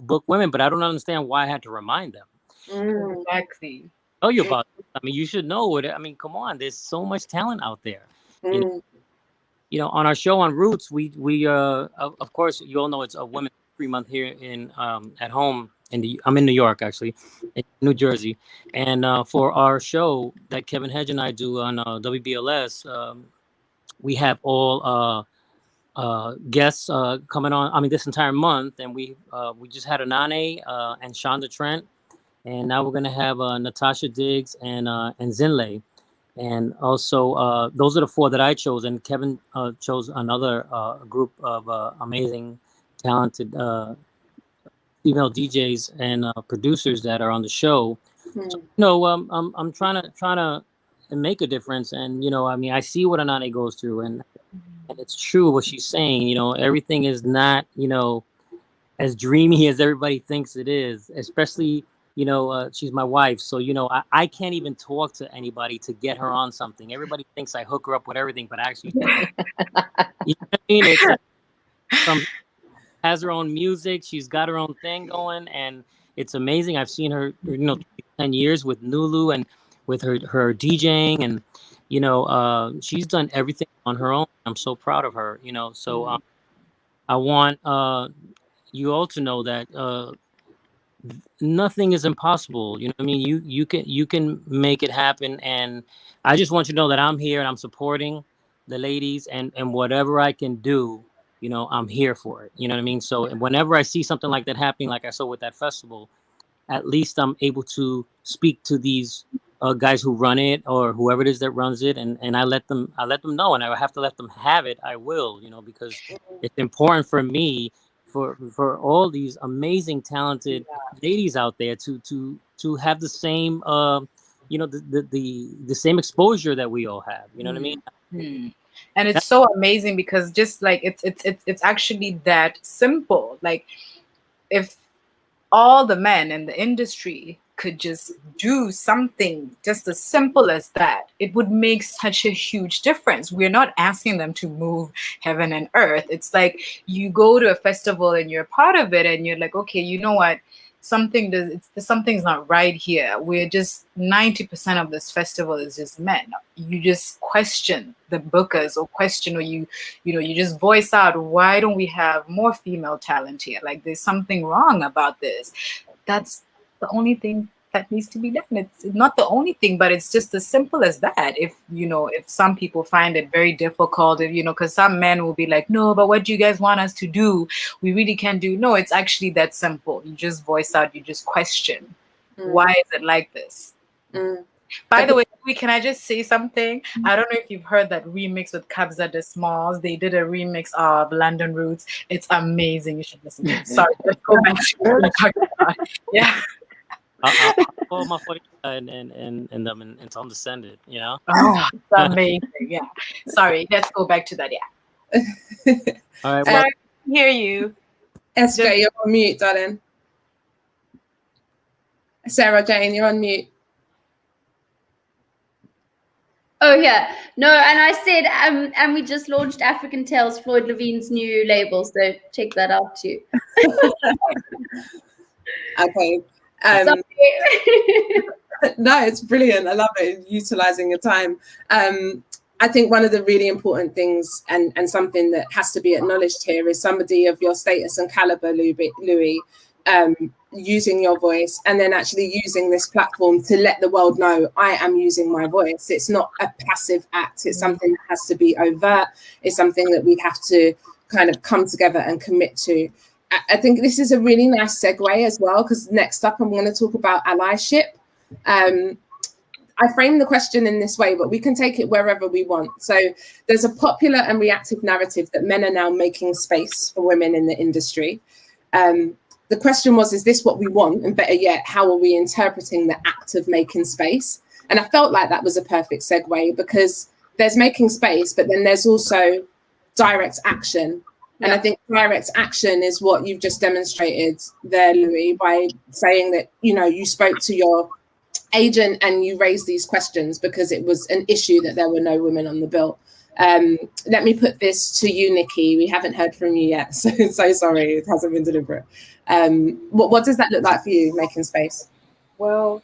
book women, but I don't understand why I had to remind them. Exactly. Tell you about it. You should know it. Come on, there's so much talent out there. On our show on Roots, we of course, you all know it's a Women's History Month here in at home. I'm in New York, actually, in New Jersey, and for our show that Kevin Hedge and I do on WBLS, we have all guests coming on. This entire month, and we just had Anane and Shonda Trent, and now we're gonna have Natasha Diggs and Zinley, and also those are the 4 that I chose, and Kevin chose another group of amazing, talented female DJs and producers that are on the show. So, I'm trying to make a difference, and I see what Anane goes through, and it's true what she's saying. Everything is not, as dreamy as everybody thinks it is, especially, she's my wife. So, I can't even talk to anybody to get her on something. Everybody thinks I hook her up with everything, but actually, It's has her own music. She's got her own thing going, and it's amazing. I've seen her, 10 years with Nulu and with her DJing, and she's done everything on her own. I'm so proud of her. So I want you all to know that nothing is impossible. You can make it happen, and I just want you to know that I'm here and I'm supporting the ladies, and whatever I can do, I'm here for it. So whenever I see something like that happening, like I saw with that festival, at least I'm able to speak to these guys who run it, or whoever it is that runs it, and I let them know, and I have to let them have it. I will, because it's important for me, for all these amazing, talented ladies out there to have the same the same exposure that we all have. You know what I mean? And it's so amazing, because just like it's actually that simple. Like, if all the men in the industry could just do something just as simple as that, it would make such a huge difference. We're not asking them to move heaven and earth. It's like you go to a festival and you're part of it, and you're like, okay, you know what? something's not right here. We're just 90% of this festival is just men. You just question the bookers or question, or you just voice out, why don't we have more female talent here? Like, there's something wrong about this. That's the only thing that needs to be done. It's not the only thing, but it's just as simple as that. If some people find it very difficult, because some men will be like, no, but what do you guys want us to do? We really can't do. No, it's actually that simple. You just voice out, you just question, why is it like this? By the way, can I just say something? I don't know if you've heard that remix with Kabza De Smalls. They did a remix of London Roots. It's amazing. You should listen to it. Sorry, let's go back to what we're talking about. Yeah. I'll call my funny and tell them to send it, Oh, it's amazing. Yeah. Sorry, let's go back to that. Yeah. All right. Well, I can hear you. SJ, you're on mute, darling. Sarah Jane, you're on mute. Oh yeah, no, and I said, and we just launched African Tales, Floyd Levine's new label, so check that out too. Okay. No, it's brilliant. I love it, utilizing your time. I think one of the really important things, and something that has to be acknowledged here, is somebody of your status and caliber, Louis, using your voice and then actually using this platform to let the world know I am using my voice. It's not a passive act. It's something that has to be overt. It's something that we have to kind of come together and commit to. I think this is a really nice segue as well, because next up I'm going to talk about allyship. I frame the question in this way, but we can take it wherever we want. So there's a popular and reactive narrative that men are now making space for women in the industry. The question was, is this what we want? And better yet, how are we interpreting the act of making space? And I felt like that was a perfect segue, because there's making space, but then there's also direct action. Yeah. And I think direct action is what you've just demonstrated there, Louis, by saying that, you spoke to your agent and you raised these questions because it was an issue that there were no women on the bill. Let me put this to you, Nicki. We haven't heard from you yet, so sorry, it hasn't been deliberate. What does that look like for you, making space? Well,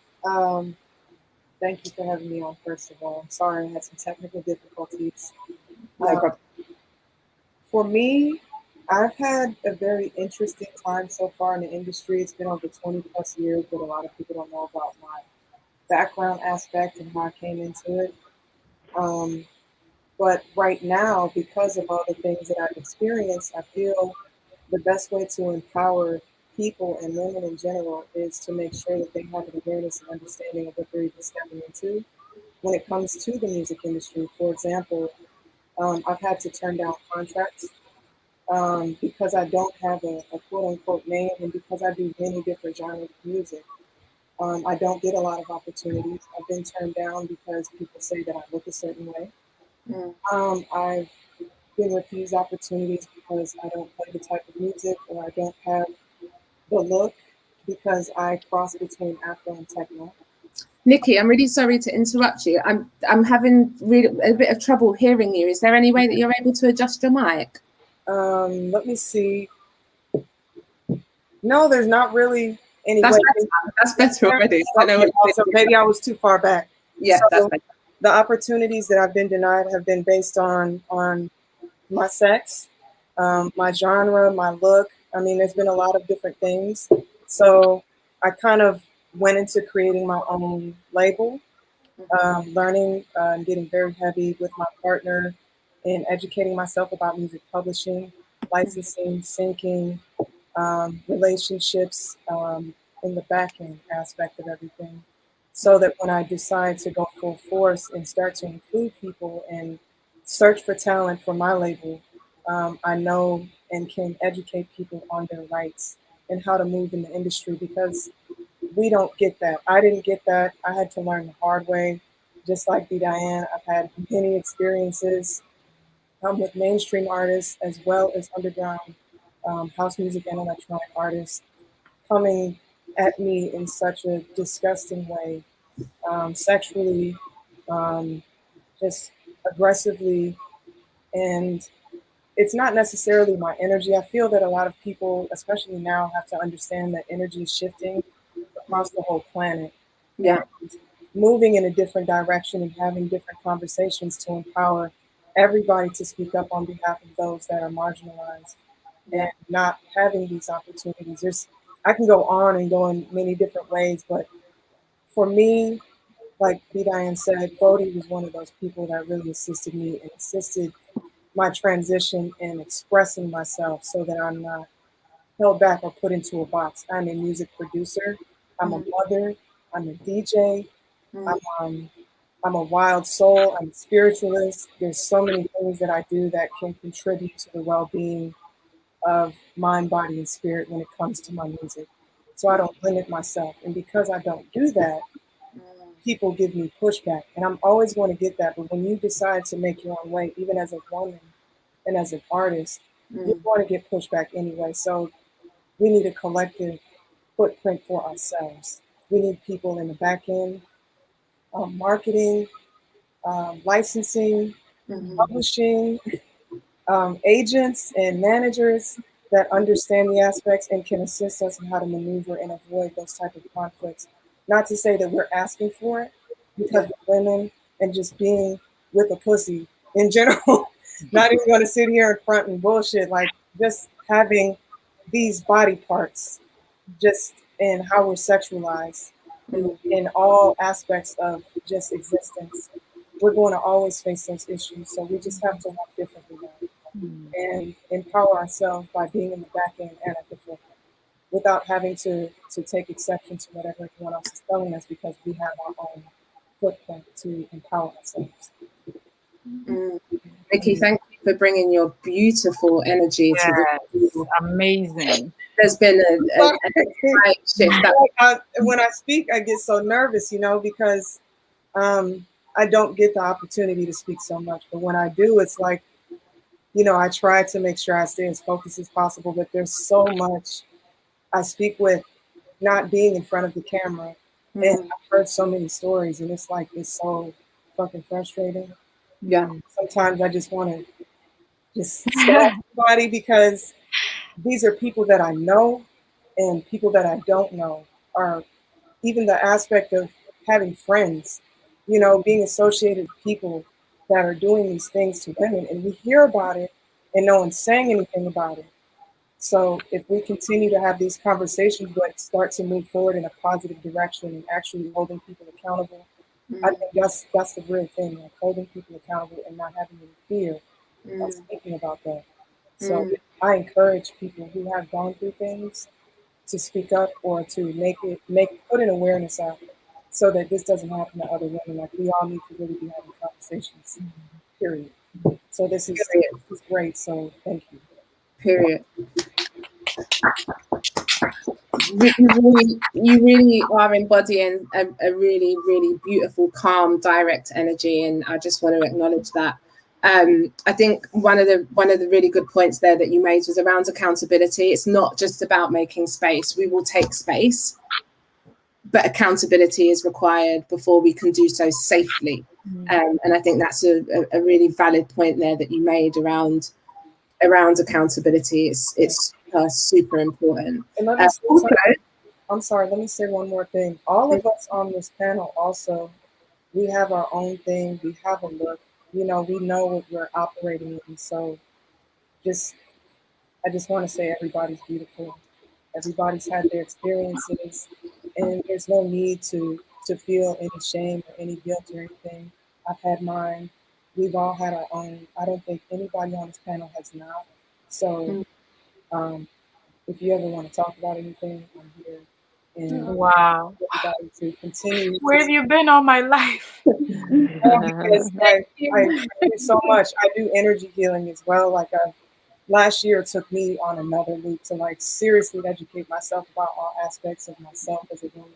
thank you for having me on, first of all. I'm sorry I had some technical difficulties. No problem. For me, I've had a very interesting time so far in the industry. It's been over 20 plus years, but a lot of people don't know about my background aspect and how I came into it. But right now, because of all the things that I've experienced, I feel the best way to empower people and women in general is to make sure that they have an awareness and understanding of what they're even stepping into when it comes to the music industry. For example, I've had to turn down contracts because I don't have a quote unquote name, and because I do many different genres of music. I don't get a lot of opportunities. I've been turned down because people say that I look a certain way. I've been refused opportunities because I don't play the type of music, or I don't have the look, because I cross between Afro and techno. Nicki, I'm really sorry to interrupt you. I'm having really a bit of trouble hearing you. Is there any way that you're able to adjust your mic? Let me see. No, there's not really any way. That's better already. So maybe I was too far back. Yeah, so that's better. The opportunities that I've been denied have been based on my sex, my genre, my look. I mean, there's been a lot of different things. So I kind of went into creating my own label, learning and getting very heavy with my partner and educating myself about music publishing, licensing, syncing, relationships, in the back end aspect of everything. So that when I decide to go full force and start to include people and search for talent for my label, I know and can educate people on their rights and how to move in the industry, because we don't get that. I didn't get that. I had to learn the hard way, just like Bediane. I've had many experiences with mainstream artists as well as underground house music and electronic artists coming at me in such a disgusting way, sexually, just aggressively, and it's not necessarily my energy. I feel that a lot of people, especially now, have to understand that energy is shifting across the whole planet. Yeah. And moving in a different direction and having different conversations to empower everybody to speak up on behalf of those that are marginalized and not having these opportunities. I can go on and go in many different ways, but for me, like Bediane said, Bodie was one of those people that really assisted me and assisted my transition and expressing myself so that I'm not held back or put into a box. I'm a music producer. I'm a mother. I'm a DJ. I'm a wild soul. I'm a spiritualist. There's so many things that I do that can contribute to the well-being of mind, body, and spirit when it comes to my music. So I don't limit myself. And because I don't do that, people give me pushback. And I'm always going to get that. But when you decide to make your own way, even as a woman and as an artist, you're going to get pushback anyway. So we need a collective footprint for ourselves. We need people in the back end, marketing, licensing, publishing, agents and managers that understand the aspects and can assist us in how to maneuver and avoid those type of conflicts. Not to say that we're asking for it, because we're women and just being with a pussy in general, not even going to sit here in front and bullshit, like just having these body parts just in how we're sexualized in all aspects of just existence. We're going to always face those issues. So we just have to walk differently and empower ourselves by being in the back end and at the forefront without having to take exception to whatever everyone else is telling us, because we have our own footprint to empower ourselves. Nicki, thank you for bringing your beautiful energy to this. Amazing. There's been a shift. When I speak, I get so nervous, because I don't get the opportunity to speak so much. But when I do, it's like, I try to make sure I stay as focused as possible. But there's so much I speak with not being in front of the camera. And I've heard so many stories, and it's like, it's so fucking frustrating. Yeah. Sometimes I just want to just stab somebody, because these are people that I know and people that I don't know, are even the aspect of having friends, being associated with people that are doing these things to women, and we hear about it and no one's saying anything about it. So if we continue to have these conversations but start to move forward in a positive direction and actually holding people accountable, I think that's the real thing, like holding people accountable and not having any fear of speaking about that. So I encourage people who have gone through things to speak up or to put an awareness out so that this doesn't happen to other women. Like, we all need to really be having conversations, period. So this is great. So thank you. Period. You really are embodying a really, really beautiful, calm, direct energy, and I just want to acknowledge that. I think one of the really good points there that you made was around accountability. It's not just about making space. We will take space, but accountability is required before we can do so safely. And I think that's a really valid point there that you made around accountability. It's super important. And I'm sorry, let me say one more thing. All of us on this panel also, we have our own thing. We have a look. We know what we're operating in. So I just want to say everybody's beautiful. Everybody's had their experiences, and there's no need to feel any shame or any guilt or anything. I've had mine. We've all had our own. I don't think anybody on this panel has not. So if you ever want to talk about anything, I'm here. And wow. Everybody to continue. Where have you been all my life? Because I do so much. I do energy healing as well. Like last year, it took me on another loop to like seriously educate myself about all aspects of myself as a woman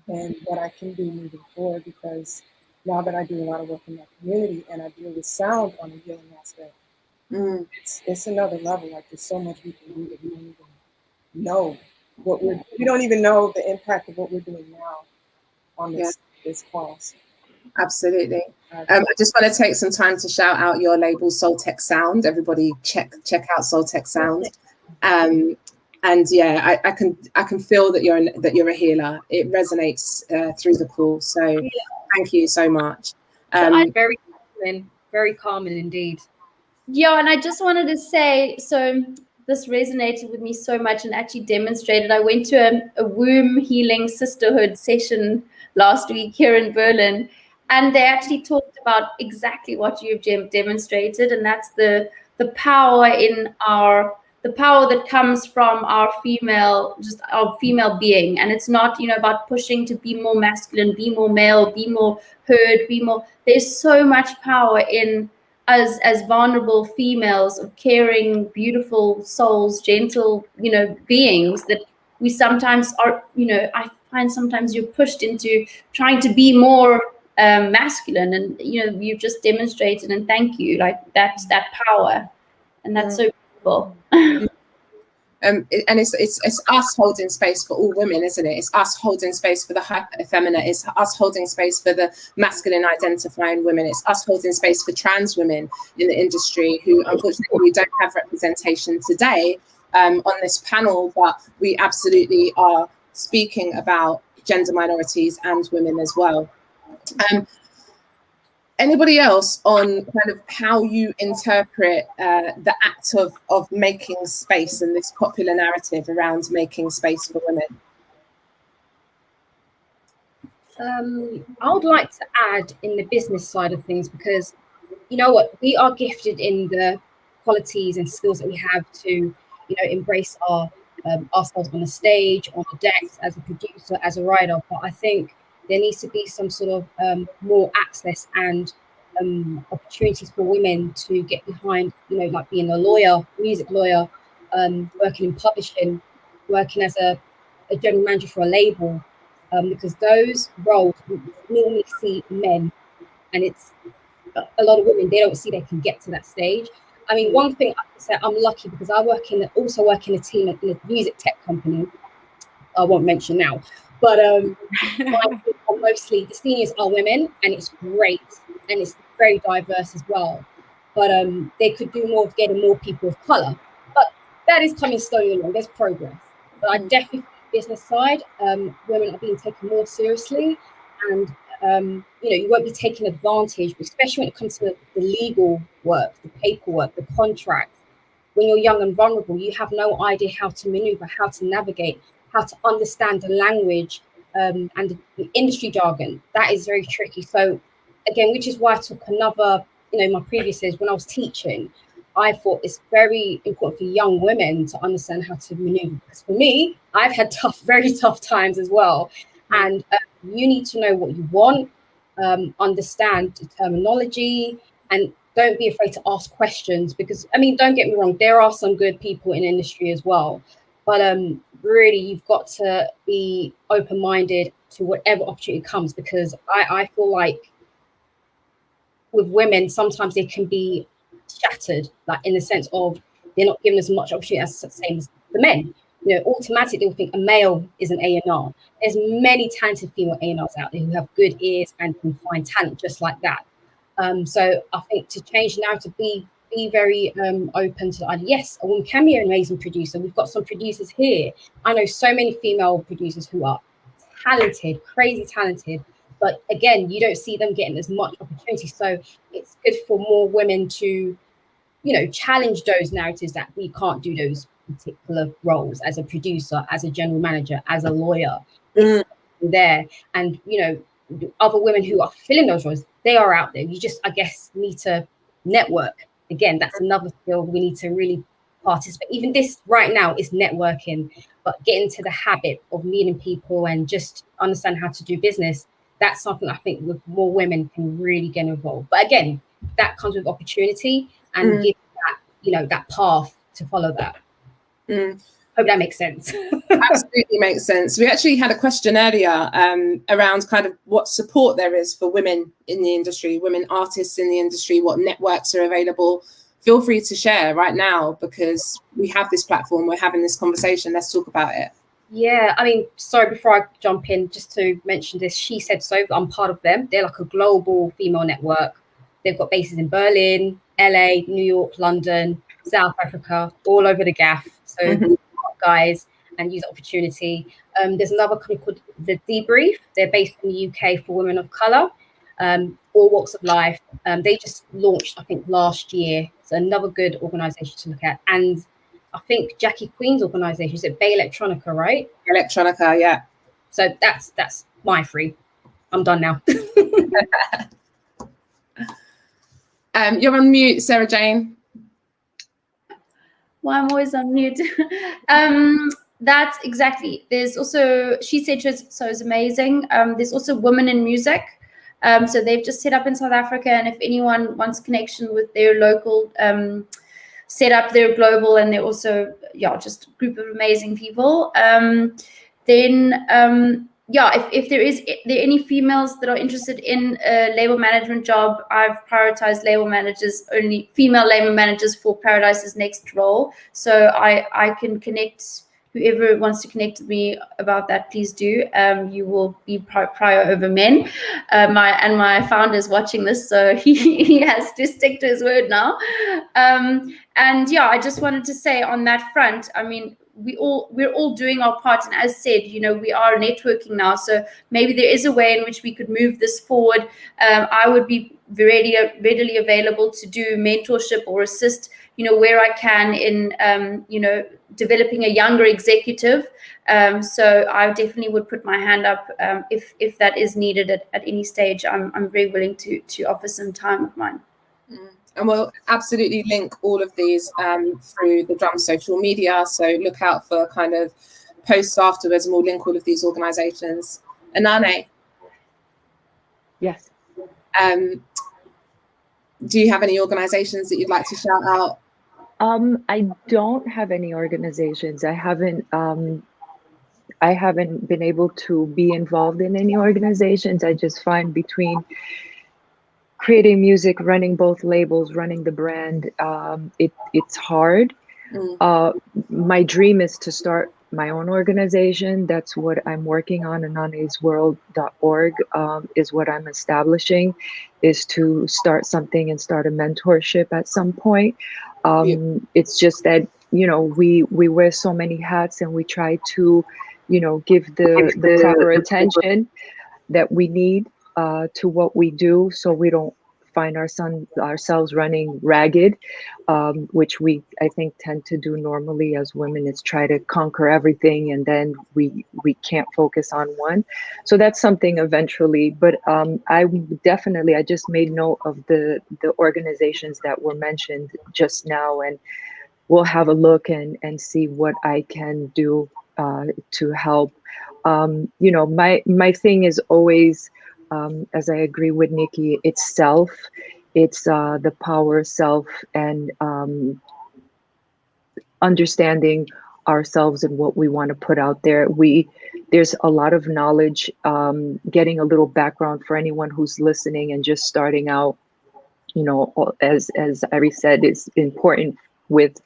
and what I can do moving forward. Because now that I do a lot of work in that community and I deal with sound on a healing aspect, it's another level. Like, there's so much we can do that we don't even know we don't even know the impact of what we're doing now on this cause. Absolutely. I just want to take some time to shout out your label, Soul Tech Sound. Everybody check out Soul Tech Sound. And yeah, I can feel that you're a healer. It resonates through the call. So thank you so much. Very calming indeed. Yeah, and I just wanted to say, so this resonated with me so much and actually demonstrated. I went to a womb healing sisterhood session last week here in Berlin, and they actually talked about exactly what you've demonstrated, and that's the power in the power that comes from our female being. And it's not, about pushing to be more masculine, be more male, be more heard, there's so much power in us as vulnerable females, of caring, beautiful souls, gentle, beings, that we sometimes are, I find sometimes you're pushed into trying to be more masculine, and you've just demonstrated, and thank you, like that's that power, and that's so beautiful. And it's us holding space for all women, isn't it? It's us holding space for the hyper effeminate. It's us holding space for the masculine identifying women. It's us holding space for trans women in the industry who, unfortunately, we don't have representation today on this panel, but we absolutely are speaking about gender minorities and women as well. Anybody else on kind of how you interpret the act of making space and this popular narrative around making space for women? I would like to add in the business side of things, because you know what, we are gifted in the qualities and skills that we have to, embrace ourselves on the stage, on the decks, as a producer, as a writer. But I think there needs to be some sort of more access and opportunities for women to get behind, like being a lawyer, music lawyer, working in publishing, working as a general manager for a label, because those roles we normally see men, and it's a lot of women, they don't see they can get to that stage. I mean, one thing I can say, I'm lucky because I also work in a team in a music tech company. I won't mention now, but mostly the seniors are women, and it's great, and it's very diverse as well. But they could do more of getting more people of color. But that is coming slowly along. There's progress. But I definitely think the business side, women are being taken more seriously, and you won't be taken advantage, especially when it comes to the legal work, the paperwork, the contracts. When you're young and vulnerable, you have no idea how to maneuver, how to navigate, how to understand the language and the industry jargon. That is very tricky. So again, which is why I took another, my previous years when I was teaching, I thought it's very important for young women to understand how to maneuver. Because for me, I've had very tough times as well. And you need to know what you want, understand the terminology, and don't be afraid to ask questions. Because, don't get me wrong, there are some good people in the industry as well. But really, you've got to be open-minded to whatever opportunity comes, because I feel like with women, sometimes they can be shattered, like in the sense of they're not given as much opportunity as the same as the men. Automatically they'll think a male is an A&R. There's many talented female A&Rs out there who have good ears and can find talent just like that. So I think to change the narrative, be very open to the idea. Yes, a woman can be an amazing producer. We've got some producers here. I know so many female producers who are talented, crazy talented. But again, you don't see them getting as much opportunity. So it's good for more women to, challenge those narratives that we can't do those particular roles as a producer, as a general manager, as a lawyer. There. And, other women who are filling those roles, they are out there. You just, I guess, need to network. Again, that's another skill we need to really participate. Even this right now is networking, but get into the habit of meeting people and just understand how to do business. That's something I think with more women can really get involved. But again, that comes with opportunity and give that, that path to follow that. Hope that makes sense. Absolutely makes sense. We actually had a question earlier around kind of what support there is for women in the industry, women artists in the industry, what networks are available. Feel free to share right now, because we have this platform, we're having this conversation. Let's talk about it. Yeah, I mean, sorry, before I jump in, just to mention this, She Said So, I'm part of them. They're like a global female network. They've got bases in Berlin, LA, New York, London, South Africa, all over the gaff. So guys, and use the opportunity. There's another company called The Debrief. They're based in the UK for women of colour, all walks of life. They just launched, I think, last year. So another good organisation to look at. And I think Jackie Queen's organisation, is it Bay Electronica, right? Electronica, yeah. So that's my free. I'm done now. You're on mute, Sarah Jane. Well, I'm always on mute. That's exactly. There's also She Said So is amazing. There's also Women in Music. So they've just set up in South Africa, and if anyone wants connection with their local setup, they're global, and they're also just a group of amazing people. If there are any females that are interested in a label management job, I've prioritized label managers, only female label managers for Paradise's next role. So I can connect. Whoever wants to connect with me about that, please do. You will be prior over men. My founder is watching this, so he has to stick to his word now. I just wanted to say on that front, I mean, we're all doing our part, and as said, we are networking now, so maybe there is a way in which we could move this forward. I would be readily available to do mentorship or assist, where I can in developing a younger executive. So I definitely would put my hand up if that is needed at any stage. I'm very willing to offer some time of mine. And we'll absolutely link all of these through the Drum social media. So look out for kind of posts afterwards, and we'll link all of these organizations. Anane? Yes. Do you have any organizations that you'd like to shout out? I don't have any organizations. I haven't been able to be involved in any organizations. I just find between creating music, running both labels, running the brand, it's hard. My dream is to start my own organization. That's what I'm working on. AnanesWorld.org is what I'm establishing, is to start something and start a mentorship at some point. It's just that, we wear so many hats, and we try to, give the proper attention that we need to what we do, so we don't find ourselves running ragged, which I think tend to do normally as women, is try to conquer everything, and then we can't focus on one. So that's something eventually, but I just made note of the organizations that were mentioned just now, and we'll have a look and see what I can do to help. My thing is always, as I agree with Nicki, it's self, it's the power of self, and understanding ourselves and what we want to put out there. There's a lot of knowledge, getting a little background for anyone who's listening and just starting out, as Aries said, it's important with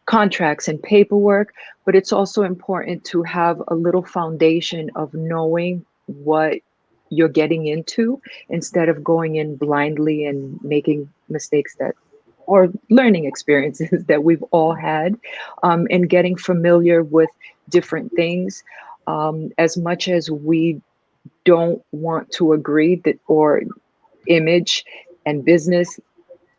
contracts and paperwork, but it's also important to have a little foundation of knowing what you're getting into, instead of going in blindly and making mistakes or learning experiences that we've all had, and getting familiar with different things. As much as we don't want to agree that, or image and business,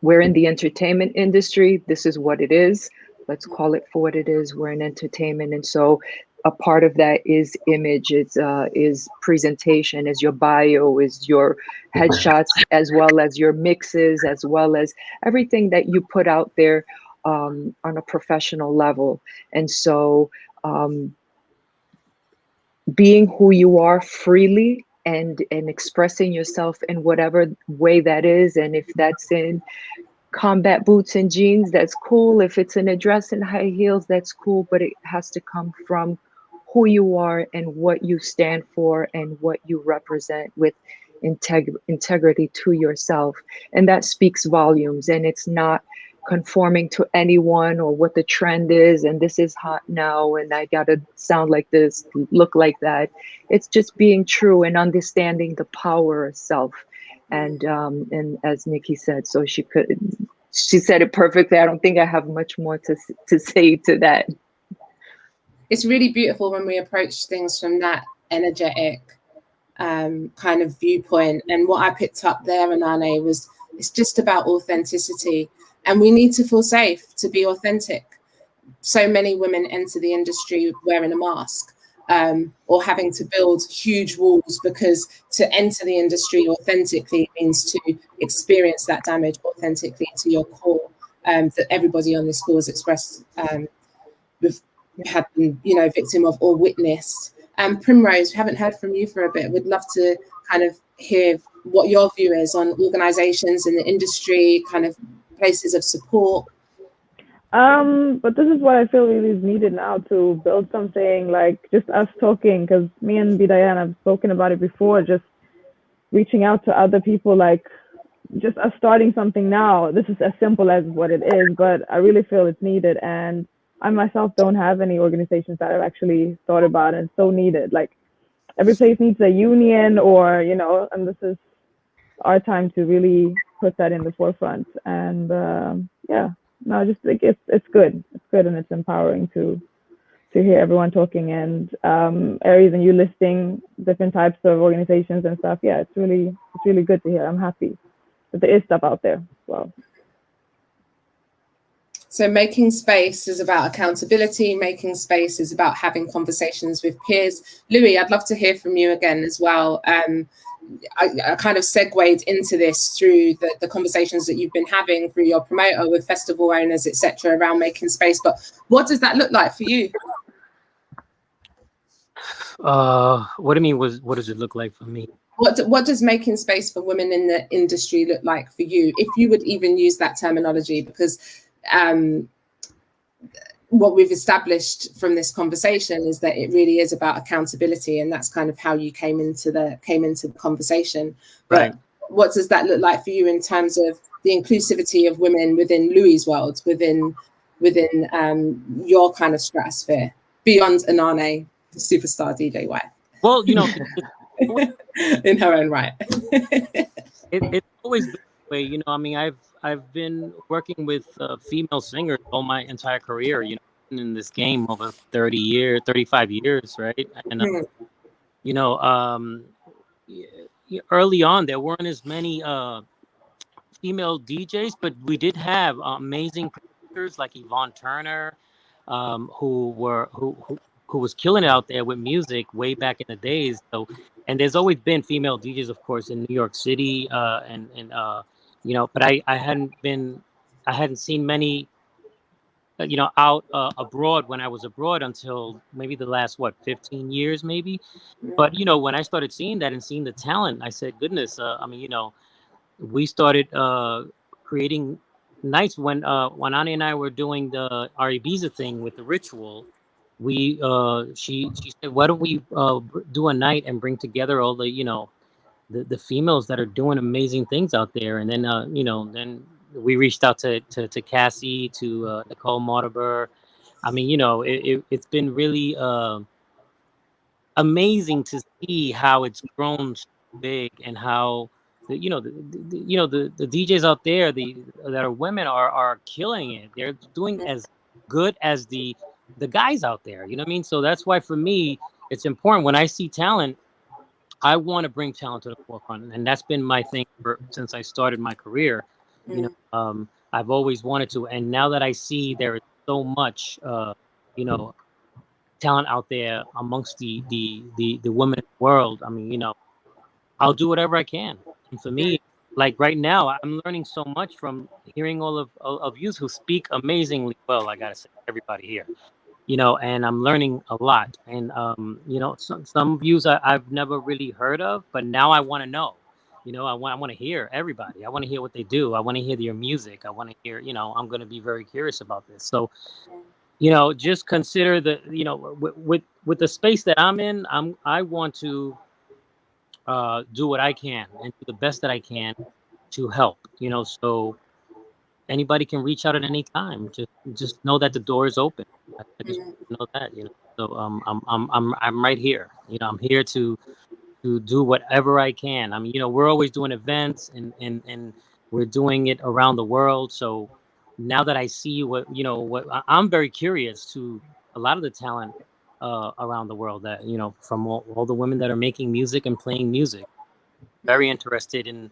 we're in the entertainment industry. This is what it is. Let's call it for what it is. We're in entertainment. And so a part of that is image, is presentation, is your bio, is your headshots, as well as your mixes, as well as everything that you put out there on a professional level. And so being who you are freely and expressing yourself in whatever way that is, and if that's in combat boots and jeans, that's cool. If it's in a dress and high heels, that's cool, but it has to come from who you are and what you stand for and what you represent, with integrity to yourself. And that speaks volumes. And it's not conforming to anyone or what the trend is, and this is hot now and I gotta sound like this, look like that. It's just being true and understanding the power of self. And as Nicki said, so she said it perfectly. I don't think I have much more to say to that. It's really beautiful when we approach things from that energetic kind of viewpoint. And what I picked up there, Anane, was it's just about authenticity. And we need to feel safe to be authentic. So many women enter the industry wearing a mask, or having to build huge walls, because to enter the industry authentically means to experience that damage authentically to your core, that everybody on this call has expressed had been, victim of or witnessed. Primrose, we haven't heard from you for a bit. We'd love to kind of hear what your view is on organizations in the industry, kind of places of support. But this is what I feel really is needed now to build something, like just us talking, because me and Bediane have spoken about it before, just reaching out to other people, like just us starting something now. This is as simple as what it is, but I really feel it's needed. And I myself don't have any organizations that I've actually thought about, and it's so needed. Like every place needs a union, or, and this is our time to really put that in the forefront. And no, I just think it's good. It's good, and it's empowering to hear everyone talking, and Aries and you listing different types of organizations and stuff. Yeah, it's really good to hear. I'm happy that there is stuff out there as well. So making space is about accountability. Making space is about having conversations with peers. Louis, I'd love to hear from you again as well. I kind of segued into this through the conversations that you've been having through your promoter with festival owners, etc., around making space. But what does that look like for you? What do you mean? What does it look like for me? What does making space for women in the industry look like for you, if you would even use that terminology? Because what we've established from this conversation is that it really is about accountability, and that's kind of how you came into the conversation. But right. What does that look like for you in terms of the inclusivity of women within Louis' world, within your kind of stratosphere, beyond Anane, the superstar DJ wife? Well, in her own right. It's always been that way. I mean, I've been working with female singers all my entire career, in this game over 35 years, right? And, early on, there weren't as many female DJs, but we did have amazing producers like Yvonne Turner, who was killing it out there with music way back in the days. So, and there's always been female DJs, of course, in New York City, but I hadn't seen many, out abroad when I was abroad until maybe the last 15 years, maybe. But when I started seeing that and seeing the talent, I said, goodness, we started creating nights when Anane and I were doing our Ibiza thing with the ritual. She said, why don't we do a night and bring together all the females that are doing amazing things out there? And then then we reached out to Cassie, to Nicole Mortimer. I mean, it's been really amazing to see how it's grown so big, and how the DJs out there that are women are killing it. They're doing as good as the guys out there. You know what I mean? So that's why for me it's important when I see talent. I want to bring talent to the forefront, and that's been my thing since I started my career. I've always wanted to, and now that I see there is so much, talent out there amongst the women in the world. I mean, I'll do whatever I can. And for me, like right now, I'm learning so much from hearing all of you who speak amazingly well. I gotta say, everybody here. And I'm learning a lot. And, some views I've never really heard of, but now I want to know. I want to hear everybody. I want to hear what they do. I want to hear their music. I want to hear, I'm going to be very curious about this. So, just consider with the space that I'm in, I want to do what I can and do the best that I can to help, so anybody can reach out at any time. Just know that the door is open. I just know that, you know. So I'm right here. You know, I'm here to do whatever I can. I mean, you know, we're always doing events and we're doing it around the world. So now that I see I'm very curious to a lot of the talent around the world, that, you know, from all the women that are making music and playing music. Very interested in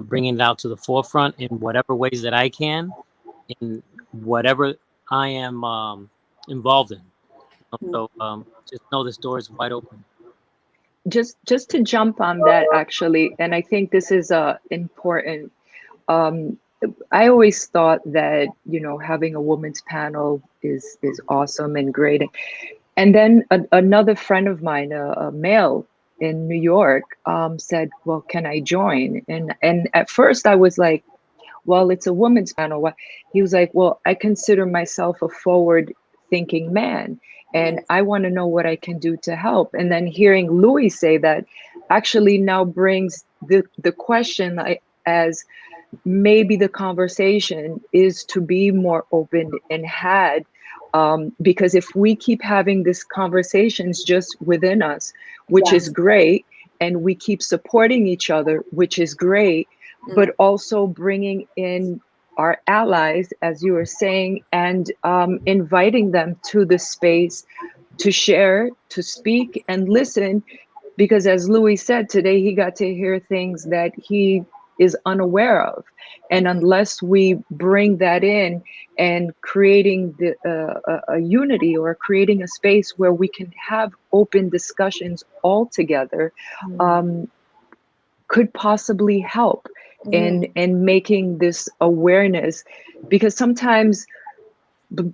bringing it out to the forefront in whatever ways that I can, in whatever I am involved in. So just know this door is wide open. Just to jump on that, actually, and I think this is important. I always thought that, you know, having a women's panel is awesome and great. And then another friend of mine, a male in New York, said, well, can I join? And at first I was like, well, it's a women's panel. He was like, well, I consider myself a forward thinking man, and I want to know what I can do to help. And then hearing Louis say that actually now brings the question as maybe the conversation is to be more open and had, because if we keep having these conversations just within us, which is great, and we keep supporting each other, which is great, but also bringing in our allies, as you were saying, and inviting them to the space to share, to speak and listen, because as Louis said today, he got to hear things that he is unaware of. And unless we bring that in and creating a unity, or creating a space where we can have open discussions all together, could possibly help in making this awareness. Because sometimes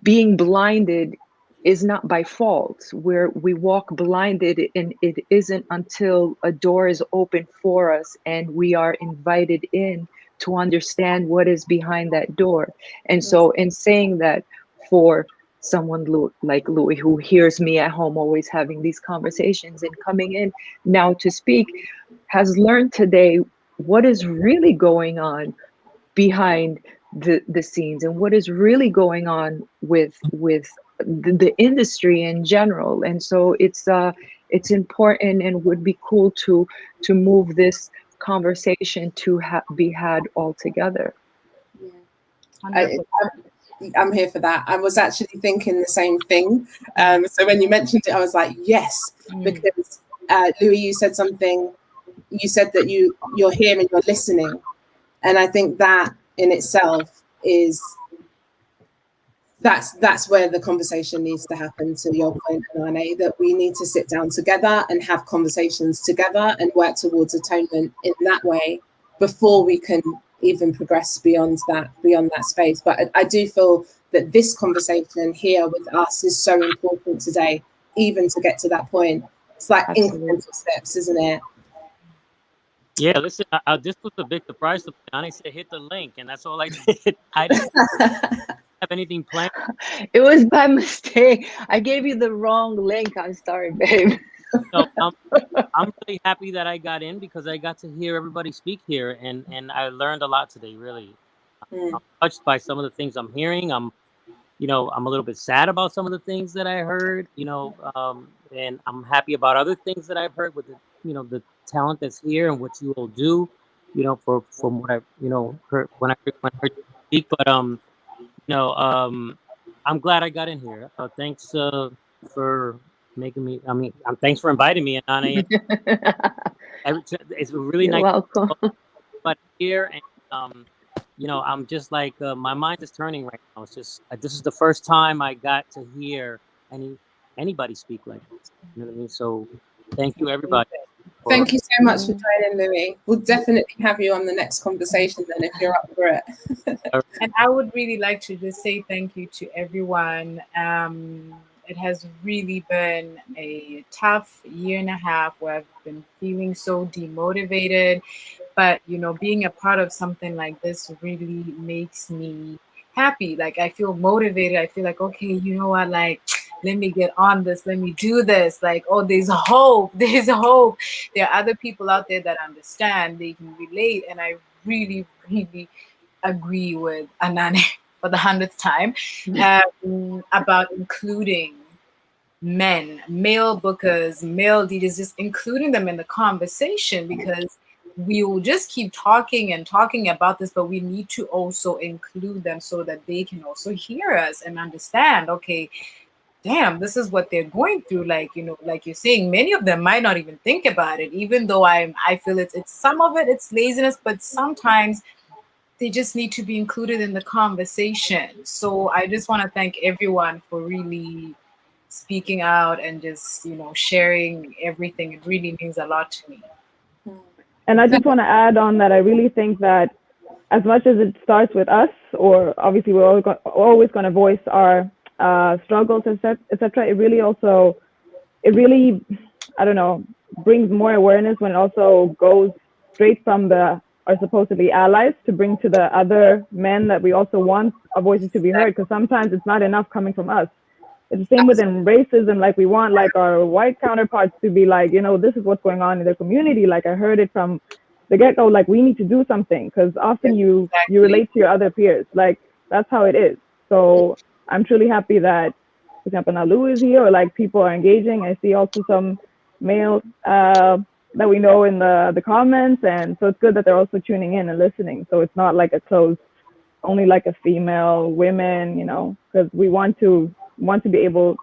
being blinded is not by fault, where we walk blinded, and it isn't until a door is open for us and we are invited in to understand what is behind that door. And so in saying that, for someone like Louis, who hears me at home always having these conversations and coming in now to speak, has learned today what is really going on behind the scenes, and what is really going on with the industry in general. And so it's important, and would be cool to move this conversation to be had all together. I'm here for that. I was actually thinking the same thing. So when you mentioned it, I was like, yes, because Louis, you said something. You said that you're here and you're listening, and I think that in itself is that's where the conversation needs to happen. To your point, Anane, that we need to sit down together and have conversations together and work towards atonement in that way before we can even progress beyond that space. But I do feel that this conversation here with us is so important today, even to get to that point. It's like incremental steps, isn't it? Yeah, listen, this was a big surprise to me. Anane said hit the link, and that's all I did. I didn't have anything planned. It was by mistake. I gave you the wrong link. I'm sorry, babe. So I'm really happy that I got in, because I got to hear everybody speak here, and I learned a lot today. Really, I'm touched by some of the things I'm hearing. I'm a little bit sad about some of the things that I heard. And I'm happy about other things that I've heard with the talent that's here and what you all do. From what I heard when I heard you speak. But I'm glad I got in here. Thanks for making me. Thanks for inviting me, Anane. It's really nice. Welcome. But here, and I'm just like my mind is turning right now. It's just this is the first time I got to hear anybody speak like this. You know what I mean? So thank you, everybody. Thank you so much for joining, Louis. We'll definitely have you on the next conversation then, if you're up for it. And I would really like to just say thank you to everyone. It has really been a tough year and a half where I've been feeling so demotivated. But, being a part of something like this really makes me happy. Like, I feel motivated. I feel like, okay, you know what, like, let me get on this. Let me do this. Like, oh, there's hope. There's hope. There are other people out there that understand. They can relate. And I really, really agree with Anane for the 100th time about including men, male bookers, male DJs, just including them in the conversation, because we will just keep talking and talking about this, but we need to also include them so that they can also hear us and understand, okay, damn, this is what they're going through. Like, you know, like you're saying, many of them might not even think about it, even though I feel it's some of it, it's laziness, but sometimes they just need to be included in the conversation. So I just want to thank everyone for really speaking out and just, you know, sharing everything. It really means a lot to me. And I just want to add on that I really think that as much as it starts with us, or obviously we're always going to voice our struggles, etc., it really, I don't know, brings more awareness when it also goes straight from our supposedly allies to bring to the other men that we also want our voices to be heard, because sometimes it's not enough coming from us. It's the same within racism. Like, we want like our white counterparts to be like, you know, this is what's going on in their community. Like, I heard it from the get-go, like, we need to do something, because often you relate to your other peers. Like, that's how it is. So I'm truly happy that, for example, now Lou is here, or like people are engaging. I see also some males that we know in the comments, and so it's good that they're also tuning in and listening. So it's not like a closed, only like a female, women, you know, because we want to be able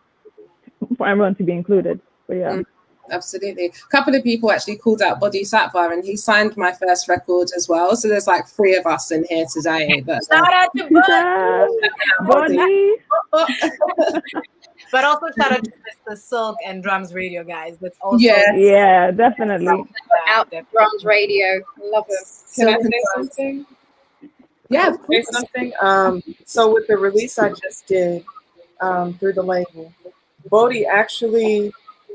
for everyone to be included. But yeah. Absolutely. A couple of people actually called out Bodhisattva, and he signed my first record as well. So there's like 3 of us in here today. But, shout out to Body. But also shout out to Mr. Silk and Drums Radio, guys. That's also yeah, definitely. Out Drums Radio, love him. Can I say something? Yeah, of Say course. something. So with the release I just did through the label, Bodhi actually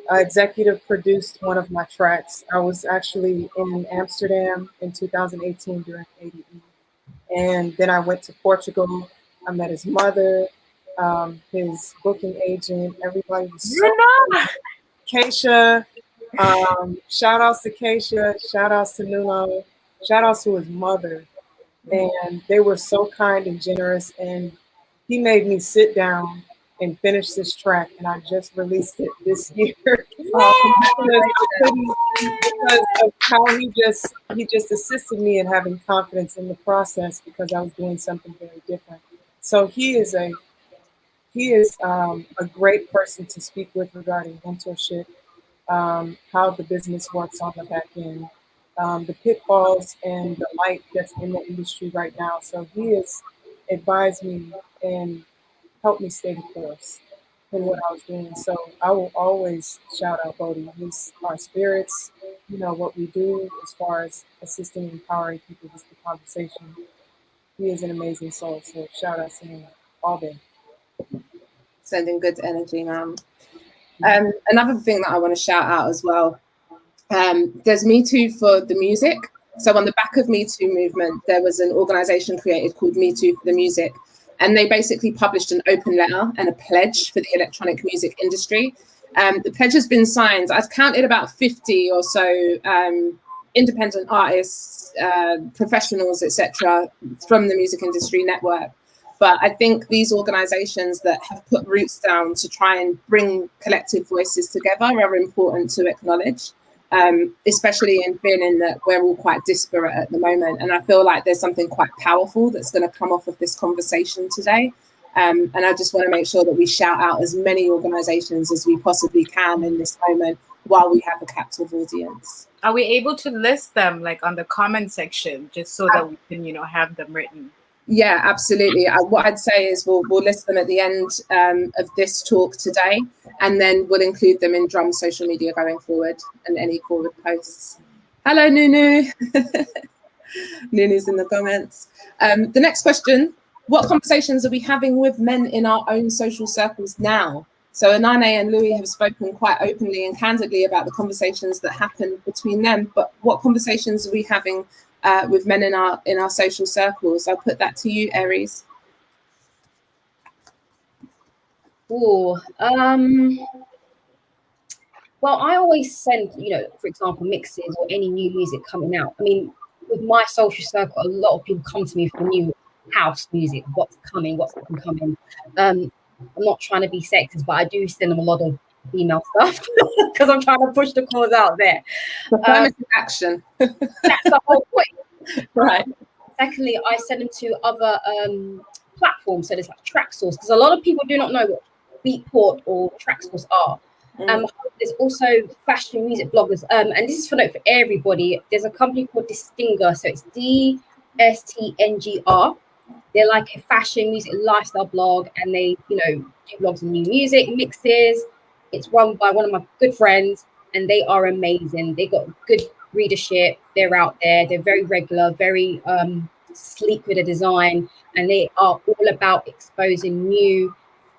executive produced one of my tracks. I was actually in Amsterdam in 2018 during ADE, and then I went to Portugal. I met his mother, his booking agent. Everybody was so Keisha. Shout outs to Keisha. Shout outs to Nuno. Shout outs to his mother. And they were so kind and generous, and he made me sit down and finish this track, and I just released it this year because of how he just assisted me in having confidence in the process, because I was doing something very different. So he is a great person to speak with regarding mentorship, how the business works on the back end, the pitfalls and the light that's in the industry right now. So he has advised me and helped me stay the course in what I was doing. So I will always shout out Bodhi. He's our spirits, you know, what we do as far as assisting and empowering people with the conversation. He is an amazing soul. So shout out to him all day. Sending good energy, ma'am. Another thing that I want to shout out as well, there's Me Too for the music. So on the back of Me Too movement, there was an organization created called Me Too for the music. And they basically published an open letter and a pledge for the electronic music industry. The pledge has been signed. I've counted about 50 or so independent artists, professionals, etc., from the music industry network. But I think these organizations that have put roots down to try and bring collective voices together are important to acknowledge, especially in feeling that we're all quite disparate at the moment. And I feel like there's something quite powerful that's going to come off of this conversation today. And I just want to make sure that we shout out as many organizations as we possibly can in this moment while we have a captive audience. Are we able to list them like on the comment section, just so that we can, you know, have them written? Yeah, absolutely. What I'd say is we'll list them at the end of this talk today, and then we'll include them in Drum's social media going forward and any forward posts. Hello, Nunu. Nunu's in the comments. The next question, what conversations are we having with men in our own social circles now? So Anane and Louis have spoken quite openly and candidly about the conversations that happen between them, but what conversations are we having with men in our social circles? I'll put that to you, Aries. Well, I always send, you know, for example, mixes or any new music coming out. I mean, with my social circle, a lot of people come to me for new house music, what's coming, what's coming. I'm not trying to be sexist, but I do send them a lot of female stuff because I'm trying to push the cause out there. Affirmative action. That's the whole point. Right. Secondly, I send them to other platforms. So there's like Traxsource, because a lot of people do not know what Beatport or Traxsource are. There's also fashion music bloggers, and this is for everybody. There's a company called Distinger, so it's DSTNGR. They're like a fashion music lifestyle blog, and they, do blogs on new music mixes. It's run by one of my good friends, and they are amazing. They got good readership. They're out there. They're very regular, very sleek with the design, and they are all about exposing new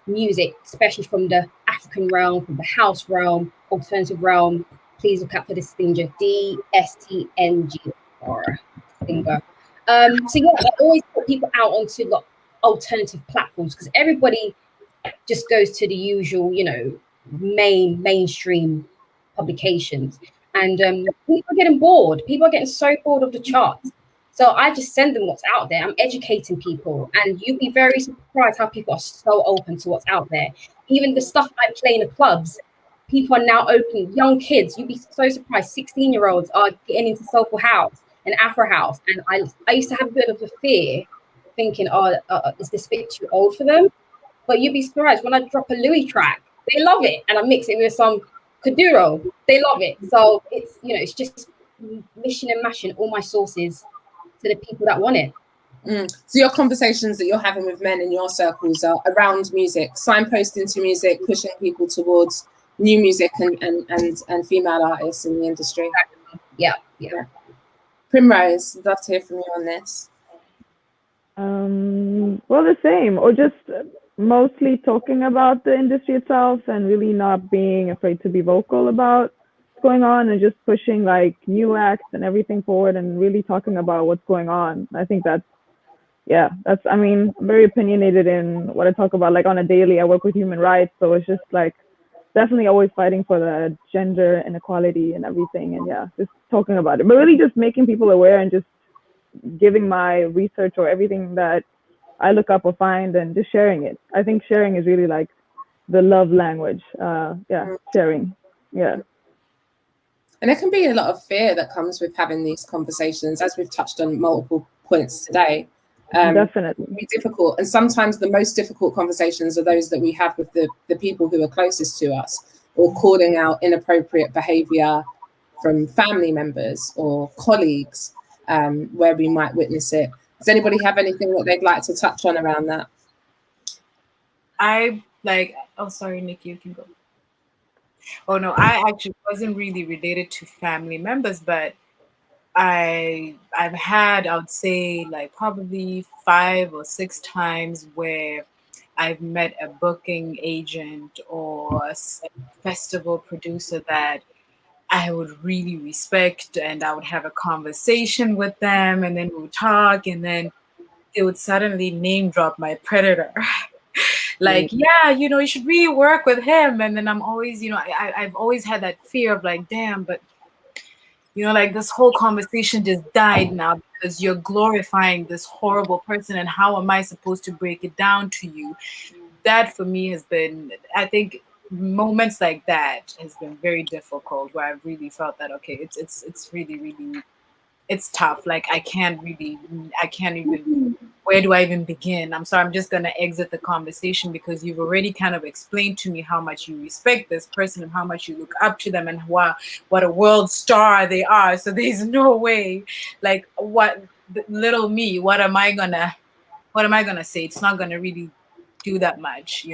music, especially from the African realm, from the house realm, alternative realm. Please look out for Distinger, DSTNGR. Distinger. So yeah, I always put people out onto like alternative platforms, because everybody just goes to the usual, mainstream publications, and people are getting bored. People are getting so bored of the charts. So I just send them what's out there. I'm educating people, and you'd be very surprised how people are so open to what's out there. Even the stuff I play in the clubs, people are now open. Young kids, you'd be so surprised. 16-year-olds are getting into soulful house and Afro house, and I used to have a bit of a fear, thinking, is this a bit too old for them? But you'd be surprised when I drop a Louis track, they love it, and I mix it with some Kuduro, they love it. So it's it's just mishing and mashing all my sources to the people that want it. So your conversations that you're having with men in your circles are around music, signposting to music, pushing people towards new music and female artists in the industry. Yeah. Primrose, I'd love to hear from you on this. Well, the same, or just mostly talking about the industry itself and really not being afraid to be vocal about what's going on, and just pushing like new acts and everything forward, and really talking about what's going on. I think that's very opinionated in what I talk about, like on a daily. I work with human rights, so it's just like definitely always fighting for the gender inequality and everything, and just talking about it, but really just making people aware and just giving my research or everything that I look up or find, and just sharing it. I think sharing is really like the love language. Sharing. Yeah. And there can be a lot of fear that comes with having these conversations, as we've touched on multiple points today. Definitely. It can be difficult. And sometimes the most difficult conversations are those that we have with the people who are closest to us, or calling out inappropriate behavior from family members or colleagues, where we might witness it. Does anybody have anything that they'd like to touch on around that? Sorry, Nikki, you can go. Oh no, I actually wasn't really related to family members, but I've had, I would say, like probably 5 or 6 times where I've met a booking agent or a festival producer that I would really respect, and I would have a conversation with them, and then we would talk, and then they would suddenly name drop my predator. Like, you should really work with him. And then I'm always, I've always had that fear of like, damn, but like this whole conversation just died now because you're glorifying this horrible person, and how am I supposed to break it down to you? That for me has been, I think, moments like that has been very difficult, where I've really felt that, okay, it's really, really, it's tough. Like I can't even, where do I even begin? I'm sorry, I'm just going to exit the conversation, because you've already kind of explained to me how much you respect this person and how much you look up to them, and what a world star they are. So there's no way, like, what little me, what am I gonna say? It's not gonna really do that much,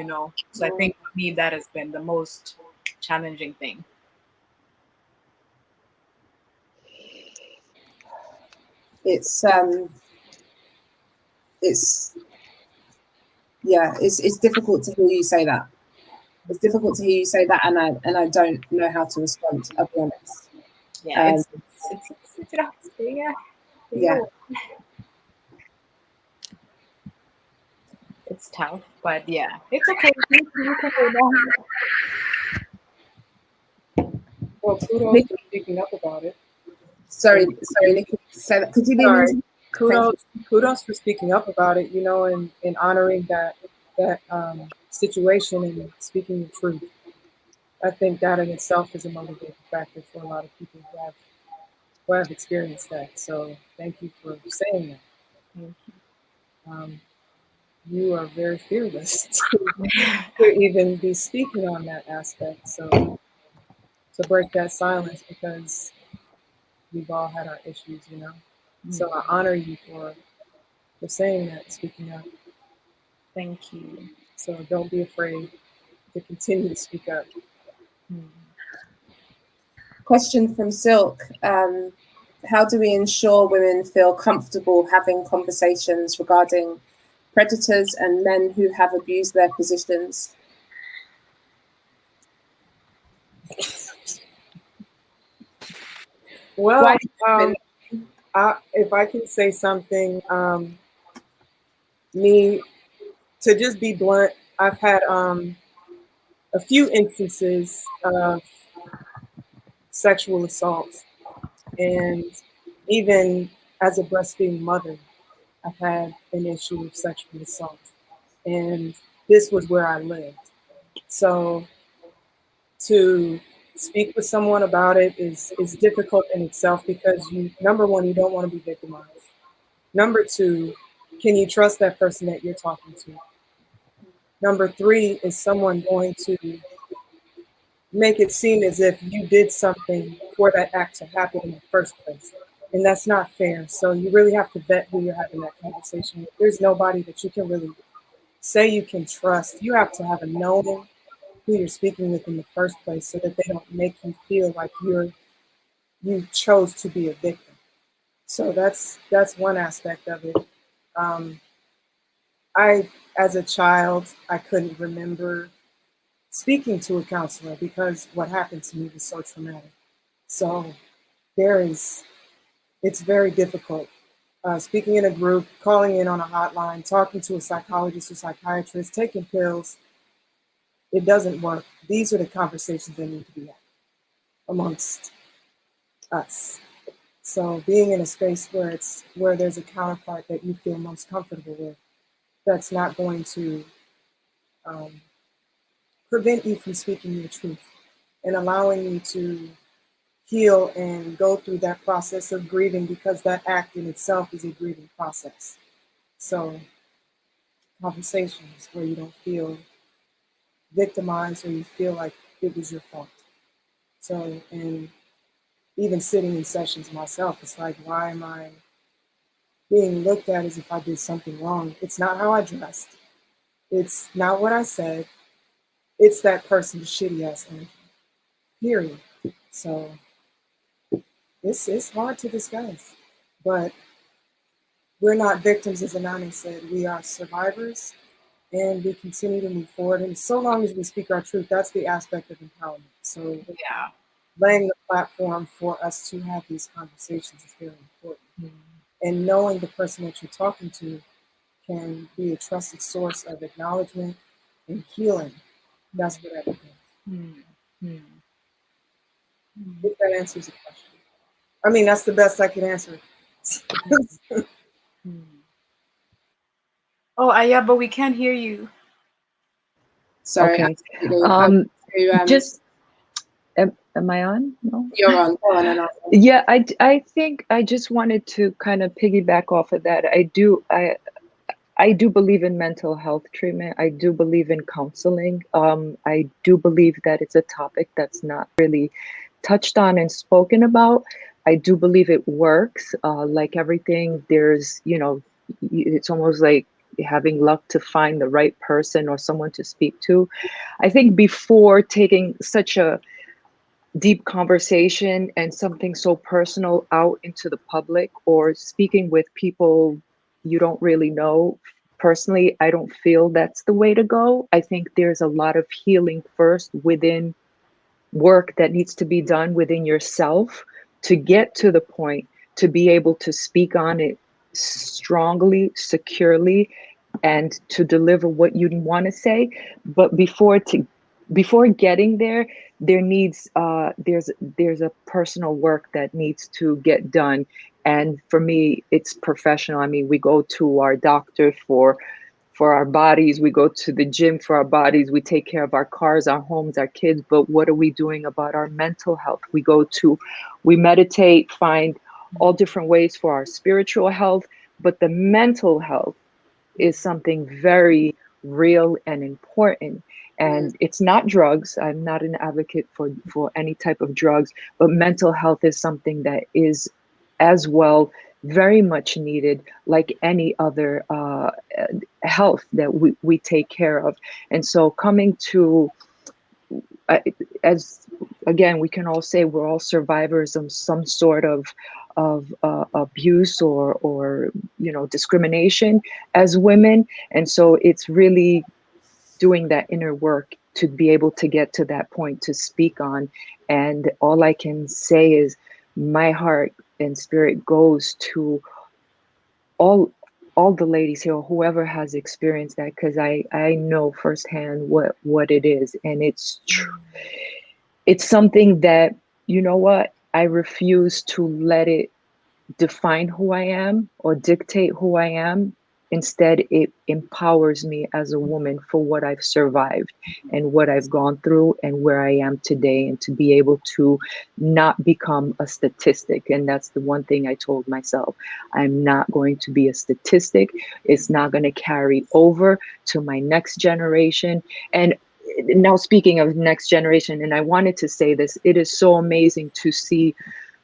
So I think for me that has been the most challenging thing. It's difficult to hear you say that. It's difficult to hear you say that, and I don't know how to respond. I'll be honest. Yeah, it's tough, but it's okay. You can go down. Well, kudos for speaking up about it. Sorry, Nicki. So could you lean into? Kudos for speaking up about it, you know, and honoring that situation and speaking the truth. I think that in itself is a motivating factor for a lot of people who have experienced that. So thank you for saying that. Thank you. You are very fearless to even be speaking on that aspect. So to break that silence, because we've all had our issues, you know. So I honor you for saying that, speaking up. Thank you. So don't be afraid to continue to speak up. Question from Silk. How do we ensure women feel comfortable having conversations regarding predators and men who have abused their positions? Well, if I can say something, me, to just be blunt, I've had a few instances of sexual assault, and even as a breastfeeding mother, I've had an issue of sexual assault, and this was where I lived. So to speak with someone about it is difficult in itself, because number one, you don't want to be victimized. Number two, can you trust that person that you're talking to? Number three, is someone going to make it seem as if you did something for that act to happen in the first place? And that's not fair. So you really have to vet who you're having that conversation with. There's nobody that you can really say you can trust. You have to have a knowing who you're speaking with in the first place, so that they don't make you feel like you chose to be a victim. So that's one aspect of it. As a child, I couldn't remember speaking to a counselor because what happened to me was so traumatic. So it's very difficult. Speaking in a group, calling in on a hotline, talking to a psychologist or psychiatrist, taking pills, it doesn't work. These are the conversations that need to be had amongst us. So being in a space where there's a counterpart that you feel most comfortable with, that's not going to prevent you from speaking your truth and allowing you to heal and go through that process of grieving, because that act in itself is a grieving process. So conversations where you don't feel victimized or you feel like it was your fault. So, and even sitting in sessions myself, it's like, why am I being looked at as if I did something wrong? It's not how I dressed. It's not what I said. It's that person's shitty ass energy. Period. So it's hard to discuss, but we're not victims, as Anane said. We are survivors, and we continue to move forward. And so long as we speak our truth, that's the aspect of empowerment. So yeah, laying the platform for us to have these conversations is very important. And knowing the person that you're talking to can be a trusted source of acknowledgement and healing. That's what everything is. If that answers the question. I mean, that's the best I can answer. Oh, Ayaba, we can't hear you. Sorry. Okay. Just, am I on? No? You're on. Go on, Anane. Yeah, I think I just wanted to kind of piggyback off of that. I do believe in mental health treatment. I do believe in counseling. I do believe that it's a topic that's not really touched on and spoken about. I do believe it works. Like everything, there's, it's almost like having luck to find the right person or someone to speak to. I think before taking such a deep conversation and something so personal out into the public, or speaking with people you don't really know personally, I don't feel that's the way to go. I think there's a lot of healing first within, work that needs to be done within yourself to get to the point to be able to speak on it strongly, securely, and to deliver what you want to say. But before getting there, there's a personal work that needs to get done. And for me, it's professional. I mean, we go to our doctor for our bodies, we go to the gym for our bodies, we take care of our cars, our homes, our kids, but what are we doing about our mental health? We meditate, find all different ways for our spiritual health, but the mental health is something very real and important. And it's not drugs. I'm not an advocate for any type of drugs, but mental health is something that is as well very much needed, like any other health that we take care of. And so coming to, as again, we can all say we're all survivors of some sort of abuse or discrimination as women. And so it's really doing that inner work to be able to get to that point to speak on. And all I can say is my heart and spirit goes to all the ladies here, whoever has experienced that, because I know firsthand what it is. And it's true. It's something that, you know what, I refuse to let it define who I am or dictate who I am. Instead, it empowers me as a woman for what I've survived and what I've gone through and where I am today, and to be able to not become a statistic. And that's the one thing I told myself. I'm not going to be a statistic. It's not going to carry over to my next generation. And now, speaking of next generation, and I wanted to say this, it is so amazing to see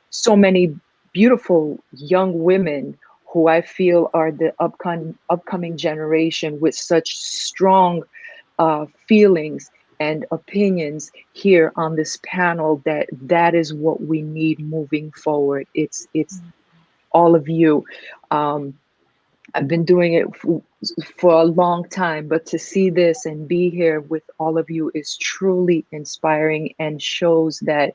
so many beautiful young women who I feel are the upcoming generation with such strong feelings and opinions here on this panel, that is what we need moving forward. It's all of you. I've been doing it for a long time, but to see this and be here with all of you is truly inspiring and shows that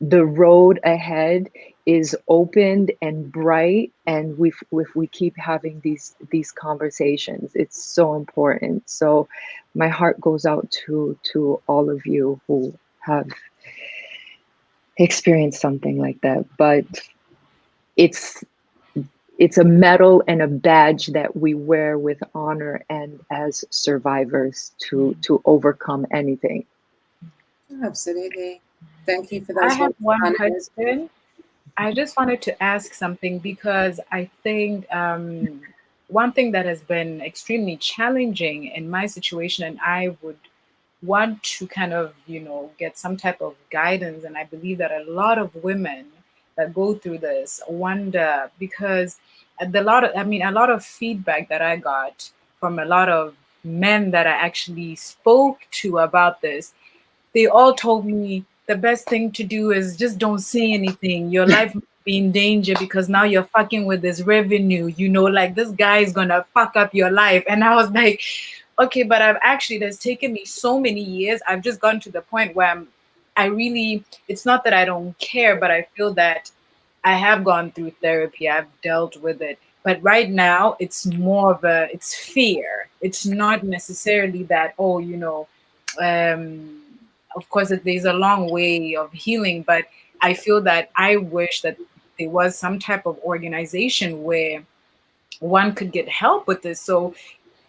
the road ahead is opened and bright, and if we keep having these conversations, it's so important. So my heart goes out to all of you who have experienced something like that. But it's a medal and a badge that we wear with honor and as survivors to overcome anything. Absolutely. Thank you for those. I have one question. I just wanted to ask something, because I think one thing that has been extremely challenging in my situation, and I would want to kind of, get some type of guidance. And I believe that a lot of women that go through this wonder, because a lot of feedback that I got from a lot of men that I actually spoke to about this, they all told me the best thing to do is just don't say anything. Your life might be in danger because now you're fucking with this revenue, like this guy is gonna fuck up your life. And I was like, okay, but that's taken me so many years. I've just gotten to the point where it's not that I don't care, but I feel that I have gone through therapy. I've dealt with it. But right now it's more of it's fear. It's not necessarily that, of course, there's a long way of healing, but I feel that I wish that there was some type of organization where one could get help with this. So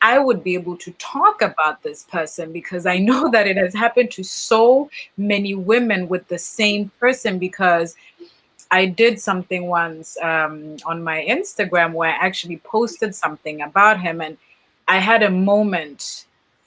I would be able to talk about this person, because I know that it has happened to so many women with the same person. Because I did something once on my Instagram where I actually posted something about him, and I had a moment,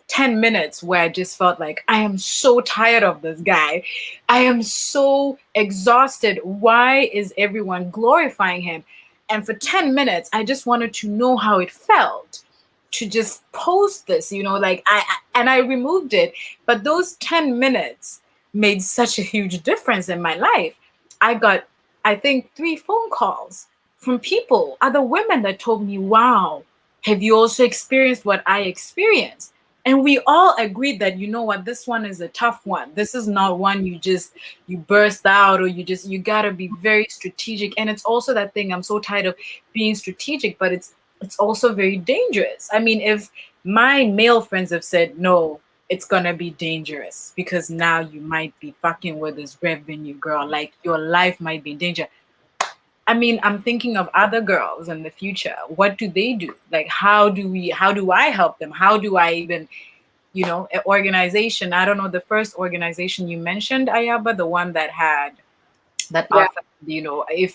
10 minutes, where I just felt like, I am so tired of this guy. I am so exhausted. Why is everyone glorifying him? And for 10 minutes, I just wanted to know how it felt to just post this, I removed it. But those 10 minutes made such a huge difference in my life. I got, I think, 3 phone calls from people, other women, that told me, wow, have you also experienced what I experienced? And we all agreed that, this one is a tough one. This is not one you burst out, or you gotta be very strategic. And it's also that thing, I'm so tired of being strategic, but it's also very dangerous. I mean, if my male friends have said, no, it's gonna be dangerous because now you might be fucking with this revenue girl, like your life might be in danger. I mean, I'm thinking of other girls in the future. What do they do? Like, how do I help them? How do I even, an organization? I don't know, the first organization you mentioned, Ayaba, the one that had that Yeah. offered,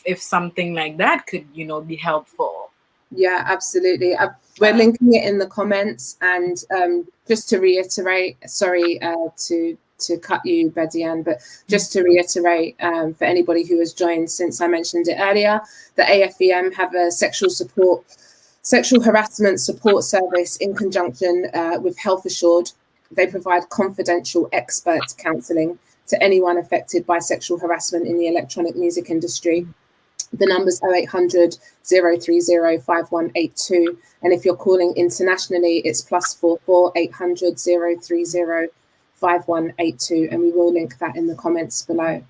if something like that could, be helpful. Yeah, absolutely. We're linking it in the comments, and just to reiterate, sorry to cut you, Bediane, but just to reiterate for anybody who has joined since I mentioned it earlier, the AFEM have a sexual harassment support service in conjunction with Health Assured. They provide confidential expert counselling to anyone affected by sexual harassment in the electronic music industry. The number's 0800 030 5182. And if you're calling internationally, it's +44 800 030 5182. And we will link that in the comments below.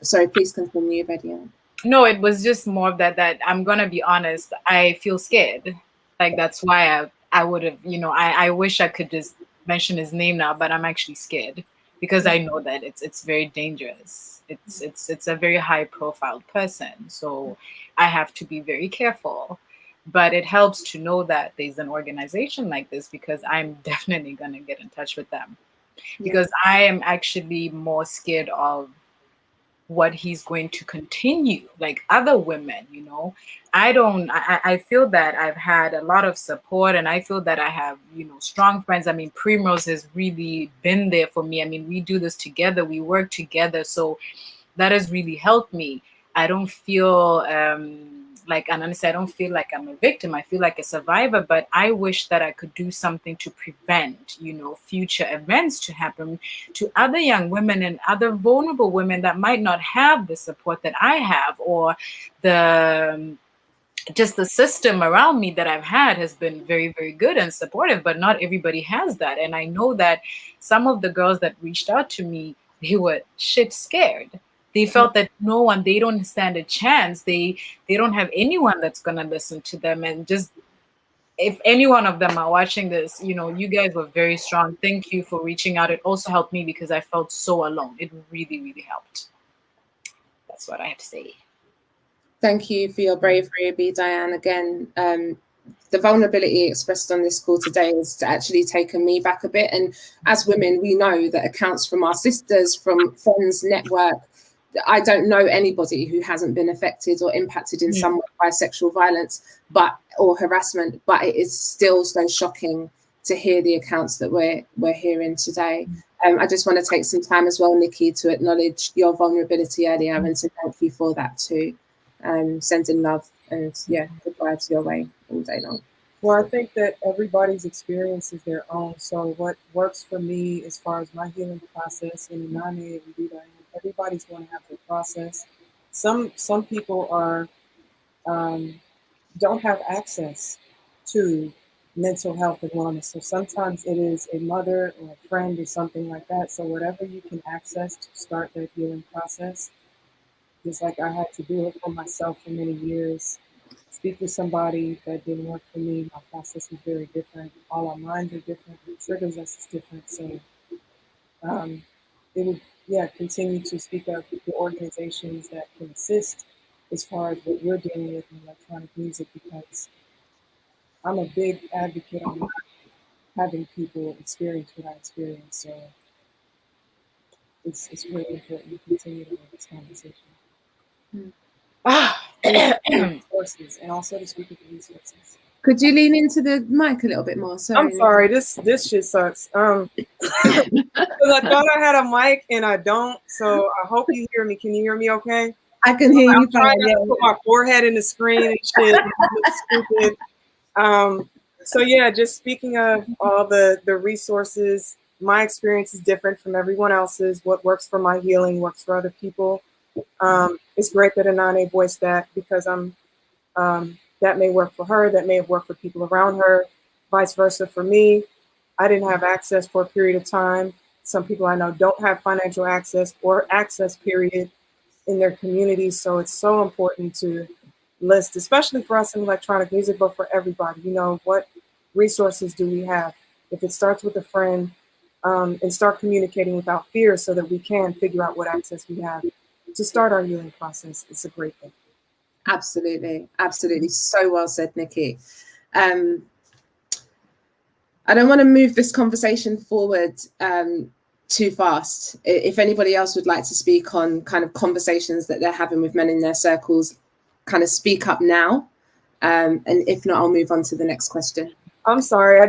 Sorry, please continue, Bediane. No, it was just more of that I'm going to be honest, I feel scared. Like, that's why I would have, I wish I could just mention his name now, but I'm actually scared because I know that it's very dangerous. It's a very high profile person. So I have to be very careful. But it helps to know that there's an organization like this, because I'm definitely going to get in touch with them. Because I am actually more scared of what he's going to continue, like other women, I feel that I've had a lot of support, and I feel that I have, strong friends. I mean, Primrose has really been there for me. I mean, we do this together, we work together. So that has really helped me. I don't feel like, and honestly, I don't feel like I'm a victim. I feel like a survivor, but I wish that I could do something to prevent, future events to happen to other young women and other vulnerable women that might not have the support that I have, or just the system around me that I've had has been very, very good and supportive, but not everybody has that. And I know that some of the girls that reached out to me, they were shit scared. They felt that they don't stand a chance. They don't have anyone that's going to listen to them. And just, if any one of them are watching this, you guys were very strong. Thank you for reaching out. It also helped me because I felt so alone. It really, really helped. That's what I have to say. Thank you for your bravery, Bediane. Again, the vulnerability expressed on this call today has actually taken me back a bit. And as women, we know that accounts from our sisters, from friends, network. I don't know anybody who hasn't been affected or impacted in some way by sexual violence or harassment, but it is still so shocking to hear the accounts that we're hearing today. I just want to take some time as well, Nicki, to acknowledge your vulnerability earlier and to thank you for that too. Sending love and good vibes your way all day long. Well, I think that everybody's experience is their own. So what works for me as far as my healing process, and Anane and Bediane, everybody's going to have their process. Some people are don't have access to mental health and wellness. So sometimes it is a mother or a friend or something like that. So whatever you can access to start that healing process, just like I had to do it for myself for many years. Speak with somebody that didn't work for me. My process was very different. All our minds are different. What triggers us is different. So it would, continue to speak up with the organizations that can assist as far as what you're dealing with in electronic music, because I'm a big advocate on having people experience what I experienced. So it's really important to continue to have this conversation. Resources, and also to speak with the resources. Could you lean into the mic a little bit more? Sorry. I'm sorry, this shit sucks. Because I thought I had a mic and I don't, so I hope you hear me. Can you hear me okay? I can hear you. I'm trying not to put my forehead in the screen and shit. Stupid. So just speaking of all the resources, my experience is different from everyone else's. What works for my healing works for other people. It's great that Anane voiced that, because that may work for her, that may have worked for people around her, vice versa for me. I didn't have access for a period of time. Some people I know don't have financial access or access period in their communities. So it's so important to list, especially for us in electronic music, but for everybody, what resources do we have? If it starts with a friend, and start communicating without fear so that we can figure out what access we have to start our healing process, it's a great thing. Absolutely. So well said, Nicki. I don't want to move this conversation forward too fast. If anybody else would like to speak on kind of conversations that they're having with men in their circles, kind of speak up now. And if not, I'll move on to the next question. I'm sorry.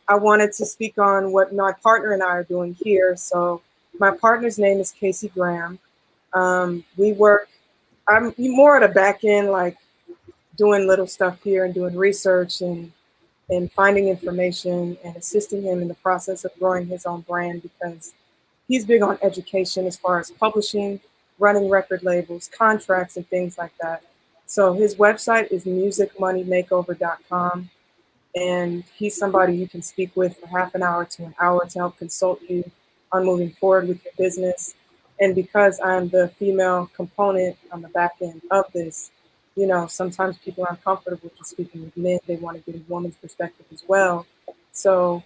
I wanted to speak on what my partner and I are doing here. So my partner's name is Casey Graham. I'm more at a back end, like doing little stuff here and doing research and finding information and assisting him in the process of growing his own brand, because he's big on education as far as publishing, running record labels, contracts, and things like that. So his website is musicmoneymakeover.com. And he's somebody you can speak with for half an hour to an hour to help consult you on moving forward with your business. And because I'm the female component on the back end of this, you know, sometimes people aren't comfortable just speaking with men. They want to get a woman's perspective as well. So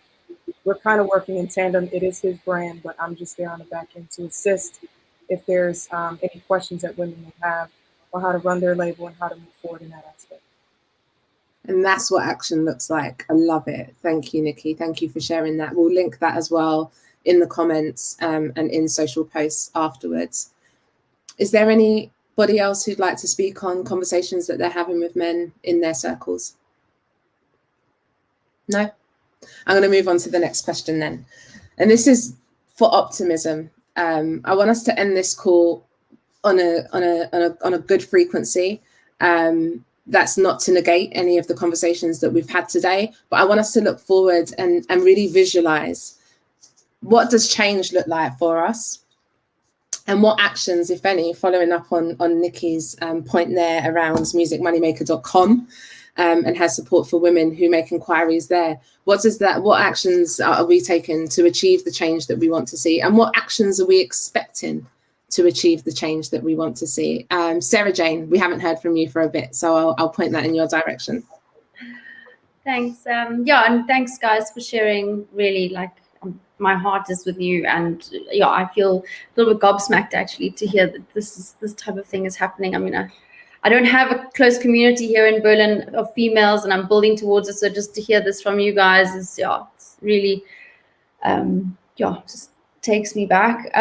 we're kind of working in tandem. It is his brand, but I'm just there on the back end to assist if there's any questions that women may have on how to run their label and how to move forward in that aspect. And that's what action looks like. I love it. Thank you, Nicki. Thank you for sharing that. We'll link that as well in the comments and in social posts afterwards. Is there anybody else who'd like to speak on conversations that they're having with men in their circles? No? I'm going to move on to the next question then. And this is for optimism. I want us to end this call on a good frequency. That's not to negate any of the conversations that we've had today, but I want us to look forward and really visualize what does change look like for us, and what actions, if any, following up on Nicki's point there around musicmoneymaker.com and has support for women who make inquiries there. What actions are we taking to achieve the change that we want to see, and what actions are we expecting to achieve the change that we want to see? Sarah Jane, we haven't heard from you for a bit, so I'll point that in your direction. Thanks. And thanks, guys, for sharing. Really, like, my heart is with you, and I feel a little bit gobsmacked actually to hear that this type of thing is happening. I mean, I don't have a close community here in Berlin of females, and I'm building towards it. So just to hear this from you guys is it's really just takes me back.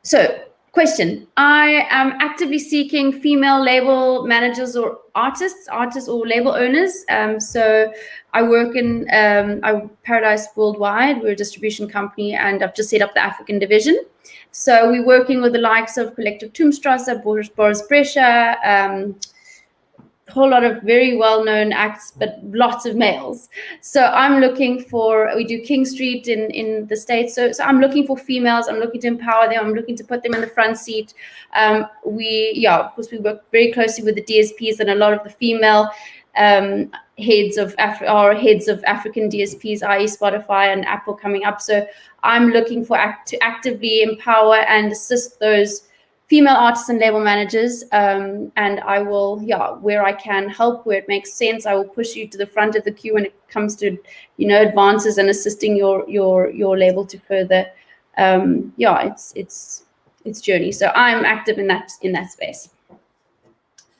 So, question. I am actively seeking female label managers or artists or label owners. So I work in Paradise Worldwide. We're a distribution company, and I've just set up the African division. So we're working with the likes of Collective Toomstrasse, Boris Brescia, a whole lot of very well-known acts, but lots of males. So I'm looking for, we do King Street in the States. So I'm looking for females. I'm looking to empower them. I'm looking to put them in the front seat. Of course, we work very closely with the DSPs, and a lot of the female heads of African DSPs, i.e. Spotify and Apple coming up. So I'm looking for to actively empower and assist those female artists and label managers, and I will, where I can help, where it makes sense, I will push you to the front of the queue when it comes to, advances and assisting your label to further, its journey. So I'm active in that space.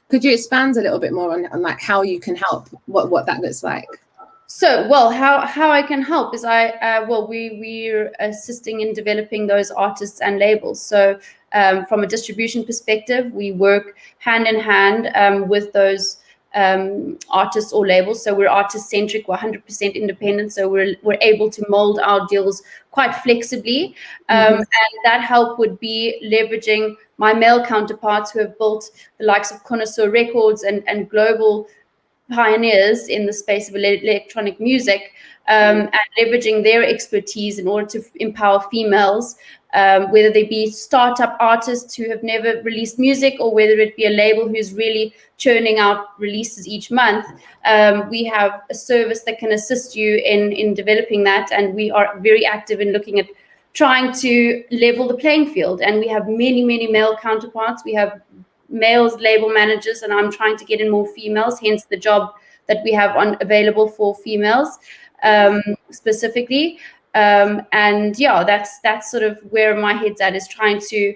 Could you expand a little bit more on like how you can help, what that looks like? So, how I can help is we're assisting in developing those artists and labels. So from a distribution perspective, we work hand in hand with those artists or labels. So we're artist centric, we're 100% independent. So we're able to mold our deals quite flexibly. And that help would be leveraging my male counterparts who have built the likes of Connoisseur Records and global pioneers in the space of electronic music, and leveraging their expertise in order to empower females, whether they be startup artists who have never released music, or whether it be a label who's really churning out releases each month. We have a service that can assist you in developing that, and we are very active in looking at trying to level the playing field. And we have many male counterparts. We have males label managers, and I'm trying to get in more females, hence the job that we have available for females specifically. That's sort of where my head's at, is trying to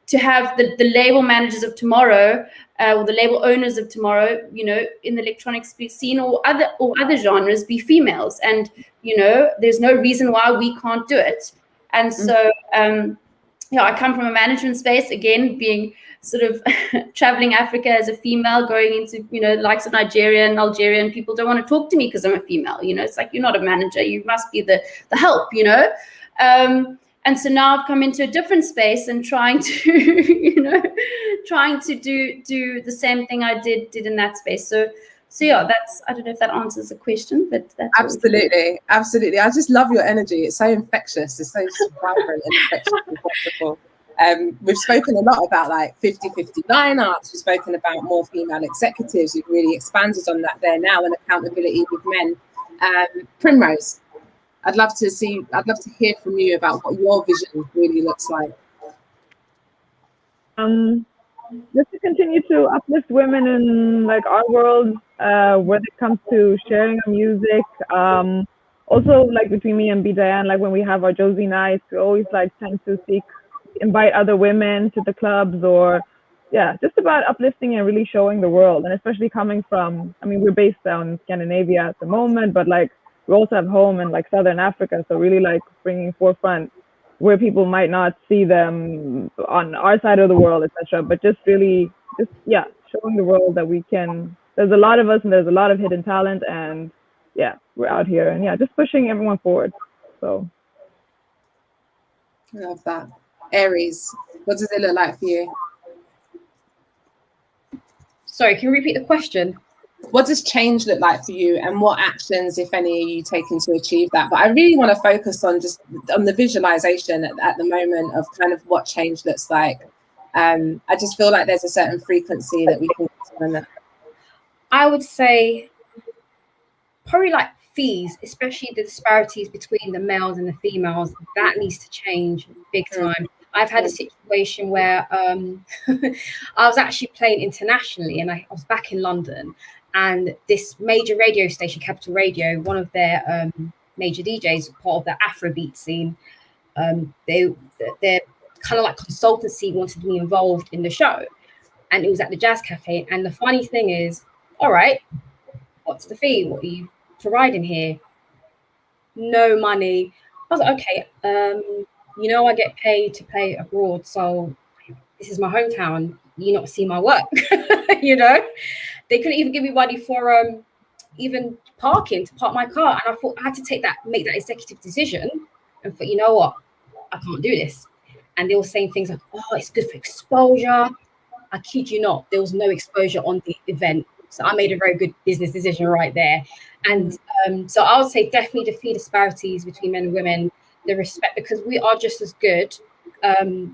to have the label managers of tomorrow, or the label owners of tomorrow, you know, in the electronic scene or other genres be females. And, you know, there's no reason why we can't do it. And so, yeah, I come from a management space, again, being sort of traveling Africa as a female, going into, you know, likes of Nigeria and Algeria, and people don't want to talk to me because I'm a female. You know, it's like, you're not a manager, you must be the help, you know. And so now I've come into a different space and trying to, you know, trying to do the same thing I did in that space. So yeah, that's, I don't know if that answers the question, but that's absolutely. I just love your energy. It's so infectious. It's so vibrant and infectious and wonderful. We've spoken a lot about like 50-50 lineups. We've spoken about more female executives. You've really expanded on that there now, and accountability with men. Primrose, I'd love to hear from you about what your vision really looks like. Just to continue to uplift women in like our world, when it comes to sharing our music. Also, like between me and Bediane, like when we have our Josie nights, we always like tend to invite other women to the clubs, or just about uplifting and really showing the world. And especially coming from, I mean, we're based down in Scandinavia at the moment, but like we also have home in like Southern Africa, so really like bringing forefront where people might not see them on our side of the world, etc. But just really, showing the world that we can. There's a lot of us, and there's a lot of hidden talent, and we're out here, and just pushing everyone forward. So, I love that. Aries, what does it look like for you? Sorry, can you repeat the question? What does change look like for you, and what actions, if any, are you taking to achieve that? But I really want to focus on the visualization at the moment of kind of what change looks like. I just feel like there's a certain frequency that we can get on that. I would say probably like fees, especially the disparities between the males and the females, that needs to change big time. I've had a situation where I was actually playing internationally, and I was back in London, and this major radio station, Capital Radio, one of their major DJs, part of the Afrobeat scene, their kind of like consultancy wanted me involved in the show, and it was at the Jazz Cafe. And the funny thing is, all right, what's the fee? What are you providing here? No money. I was like, okay, you know, I get paid to play abroad, so this is my hometown. You not see my work, you know? They couldn't even give me money for even parking to park my car, and I thought I had to make that executive decision, and thought, you know what, I can't do this. And they were saying things like, oh, it's good for exposure. I kid you not, there was no exposure on the event, so I made a very good business decision right there. And so I would say definitely the fee disparities between men and women, the respect, because we are just as good.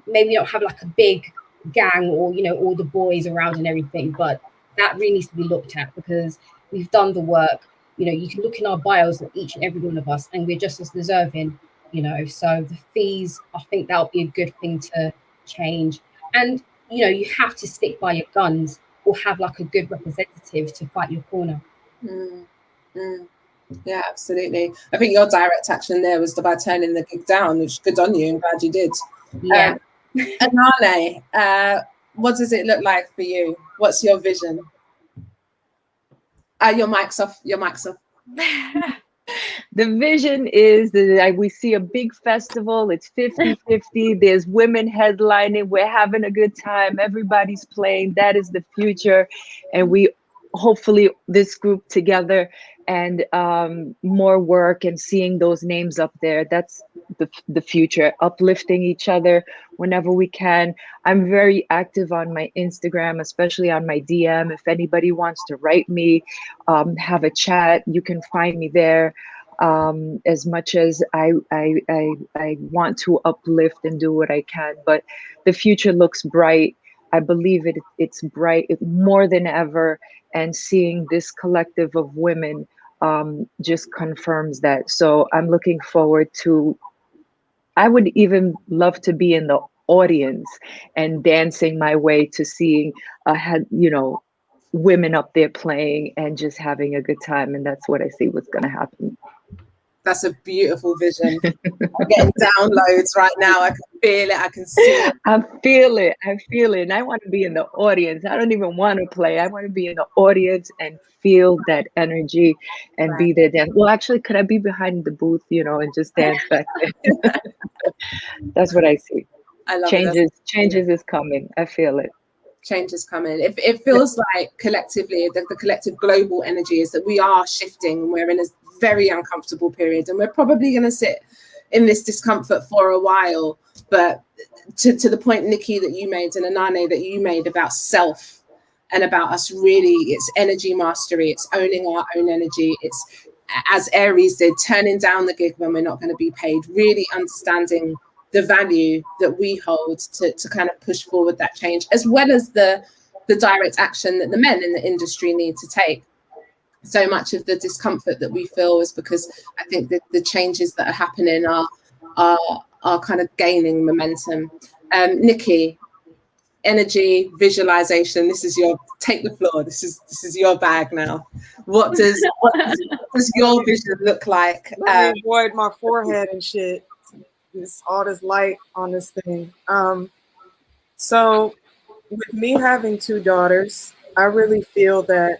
Maybe not have like a big gang or, you know, all the boys around and everything, but that really needs to be looked at, because we've done the work. You know, you can look in our bios of each and every one of us, and we're just as deserving, you know. So the fees, I think that would be a good thing to change. And, you know, you have to stick by your guns, or have like a good representative to fight your corner. Yeah, absolutely. I think your direct action there was by turning the gig down, which good on you. I'm glad you did. Yeah. Anane, what does it look like for you? What's your vision? Your mic's off. The vision is that we see a big festival. It's 50-50. There's women headlining. We're having a good time. Everybody's playing. That is the future. And we hopefully this group together, and more work and seeing those names up there. That's the future, uplifting each other whenever we can. I'm very active on my Instagram, especially on my DM. If anybody wants to write me, have a chat, you can find me there. As much as I want to uplift and do what I can, but the future looks bright. I believe it's bright more than ever, and seeing this collective of women just confirms that. So I'm looking forward to, I would even love to be in the audience and dancing my way to seeing, women up there playing and just having a good time. And that's what I see what's going to happen. That's a beautiful vision. I'm getting downloads right now. I can feel it. I can see it. I feel it. I feel it. And I want to be in the audience. I don't even want to play. I want to be in the audience and feel that energy and be there. Well, actually, could I be behind the booth, and just dance back there? That's what I see. I love it. Changes is coming. I feel it. Change is coming. It feels like collectively, the collective global energy is that we are shifting. We're in a very uncomfortable period, and we're probably going to sit in this discomfort for a while. But to the point, Nicki, that you made, and Anane, that you made about self and about us really, it's energy mastery. It's owning our own energy. It's, as Aries did, turning down the gig when we're not going to be paid, really understanding the value that we hold to kind of push forward that change, as well as the direct action that the men in the industry need to take. So much of the discomfort that we feel is because I think that the changes that are happening are kind of gaining momentum. Nicki, energy, visualization, this is your, take the floor. This is your bag now. What does your vision look like? Let me avoid my forehead and shit. All this light on this thing. So with me having 2 daughters, I really feel that,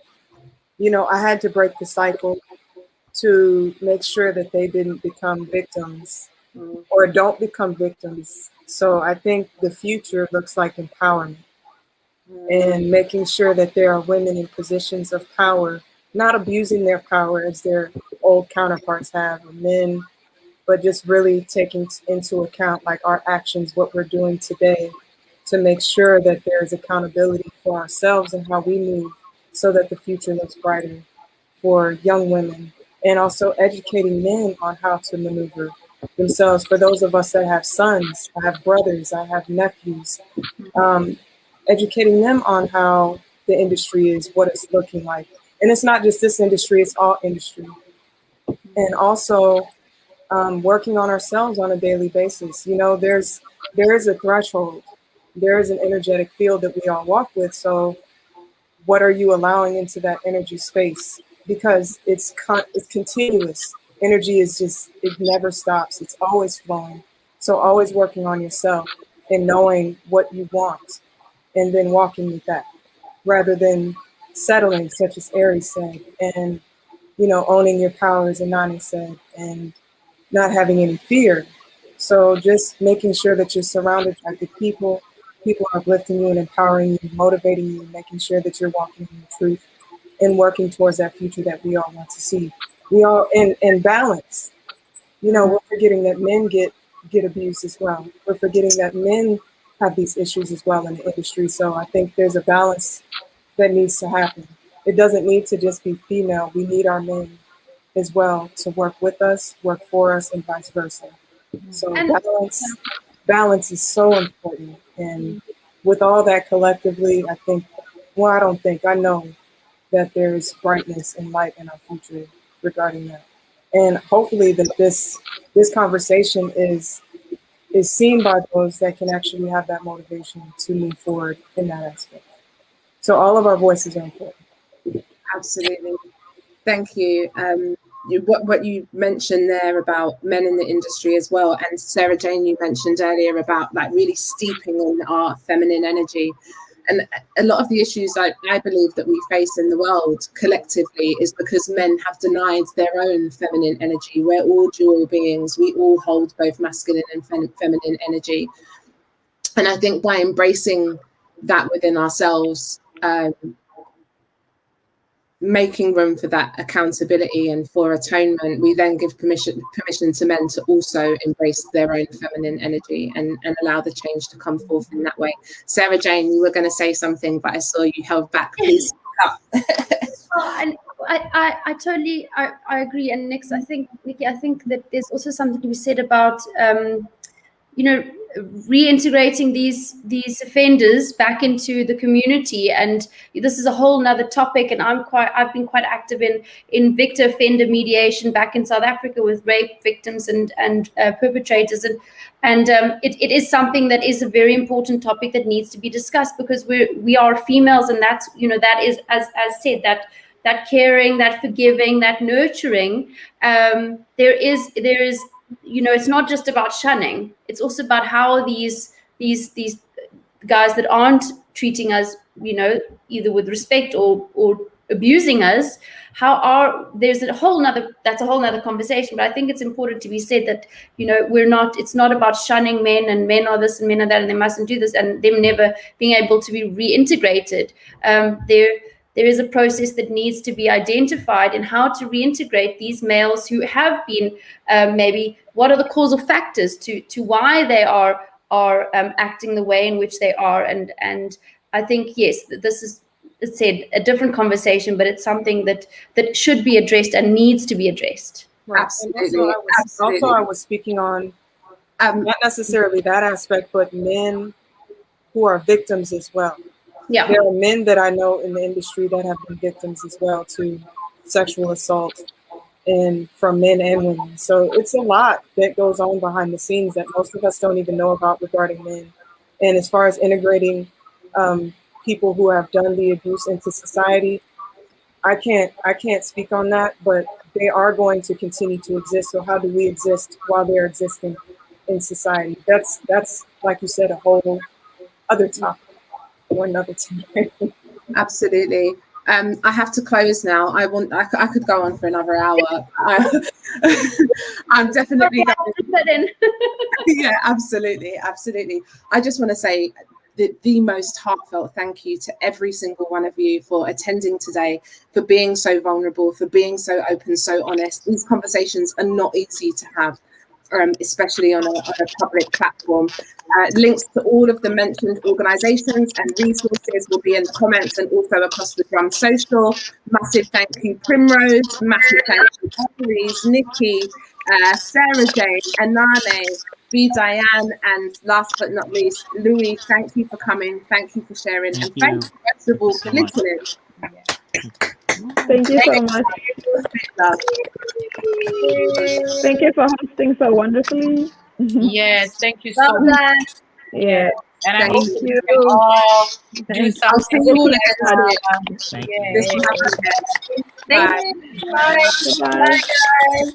I had to break the cycle to make sure that they didn't become victims or don't become victims. So I think the future looks like empowerment and making sure that there are women in positions of power, not abusing their power as their old counterparts have, or men, but just really taking into account like our actions, what we're doing today, to make sure that there is accountability for ourselves and how we move so that the future looks brighter for young women, and also educating men on how to maneuver themselves. For those of us that have sons, I have brothers, I have nephews, educating them on how the industry is, what it's looking like. And it's not just this industry, it's all industry. And also, working on ourselves on a daily basis. There is a threshold. There is an energetic field that we all walk with. So what are you allowing into that energy space? Because it's continuous. Energy is just, it never stops. It's always flowing. So always working on yourself and knowing what you want and then walking with that rather than settling, such as Aries said, and, owning your power, as Anane said, and not having any fear. So just making sure that you're surrounded by good people uplifting you and empowering you, motivating you, and making sure that you're walking in the truth and working towards that future that we all want to see. We all in balance. We're forgetting that men get abused as well. We're forgetting that men have these issues as well in the industry. So I think there's a balance that needs to happen. It doesn't need to just be female. We need our men as well to work with us, work for us, and vice versa. So balance is so important. And with all that collectively, I know that there's brightness and light in our future regarding that. And hopefully that this conversation is seen by those that can actually have that motivation to move forward in that aspect. So all of our voices are important. Absolutely. Thank you. What you mentioned there about men in the industry as well, and Sarah Jane, you mentioned earlier about like really steeping in our feminine energy. And a lot of the issues I believe that we face in the world collectively is because men have denied their own feminine energy. We're all dual beings. We all hold both masculine and feminine energy. And I think by embracing that within ourselves, making room for that accountability and for atonement, we then give permission to men to also embrace their own feminine energy and allow the change to come forth in that way. Sarah Jane, you were going to say something, but I saw you held back. Please. And I totally agree. And next, Nicki, I think that there's also something to be said about reintegrating these offenders back into the community. And this is a whole nother topic, and I've been quite active in victor offender mediation back in South Africa with rape victims and perpetrators, and it is something that is a very important topic that needs to be discussed, because we are females, and that's that is as said, that caring, that forgiving, that nurturing. There is it's not just about shunning. It's also about how these guys that aren't treating us, either with respect or abusing us, that's a whole nother conversation. But I think it's important to be said that, it's not about shunning men, and men are this and men are that and they mustn't do this, and them never being able to be reintegrated. There is a process that needs to be identified in how to reintegrate these males who have been, maybe what are the causal factors to why they are acting the way in which they are. And I think, yes, this is, it's said, a different conversation, but it's something that should be addressed and needs to be addressed. Right. Absolutely. Also, I was speaking on not necessarily that aspect, but men who are victims as well. Yeah. There are men that I know in the industry that have been victims as well to sexual assault, and from men and women. So it's a lot that goes on behind the scenes that most of us don't even know about regarding men. And as far as integrating people who have done the abuse into society, I can't speak on that, but they are going to continue to exist. So how do we exist while they're existing in society? That's like you said, a whole other topic for another time. Absolutely. I have to close now. I could go on for another hour. I'm definitely going. Yeah, absolutely. I just want to say the most heartfelt thank you to every single one of you for attending today, for being so vulnerable, for being so open, so honest. These conversations are not easy to have, especially on a public platform. Links to all of the mentioned organisations and resources will be in the comments and also across the Drum Social. Massive thank you, Primrose. Massive thank you, Aries, Nicki, Sarah Jane, Anane, Bediane, and last but not least, Louis. Thank you for coming. Thank you for sharing. Thank you most of all for listening. Thank you so much. Thank you for hosting so wonderfully. Yes, thank you so much. Yeah. And I hope you. we can all do something. Thank you. This will happen again. Thank you. Bye. Bye. Bye, guys.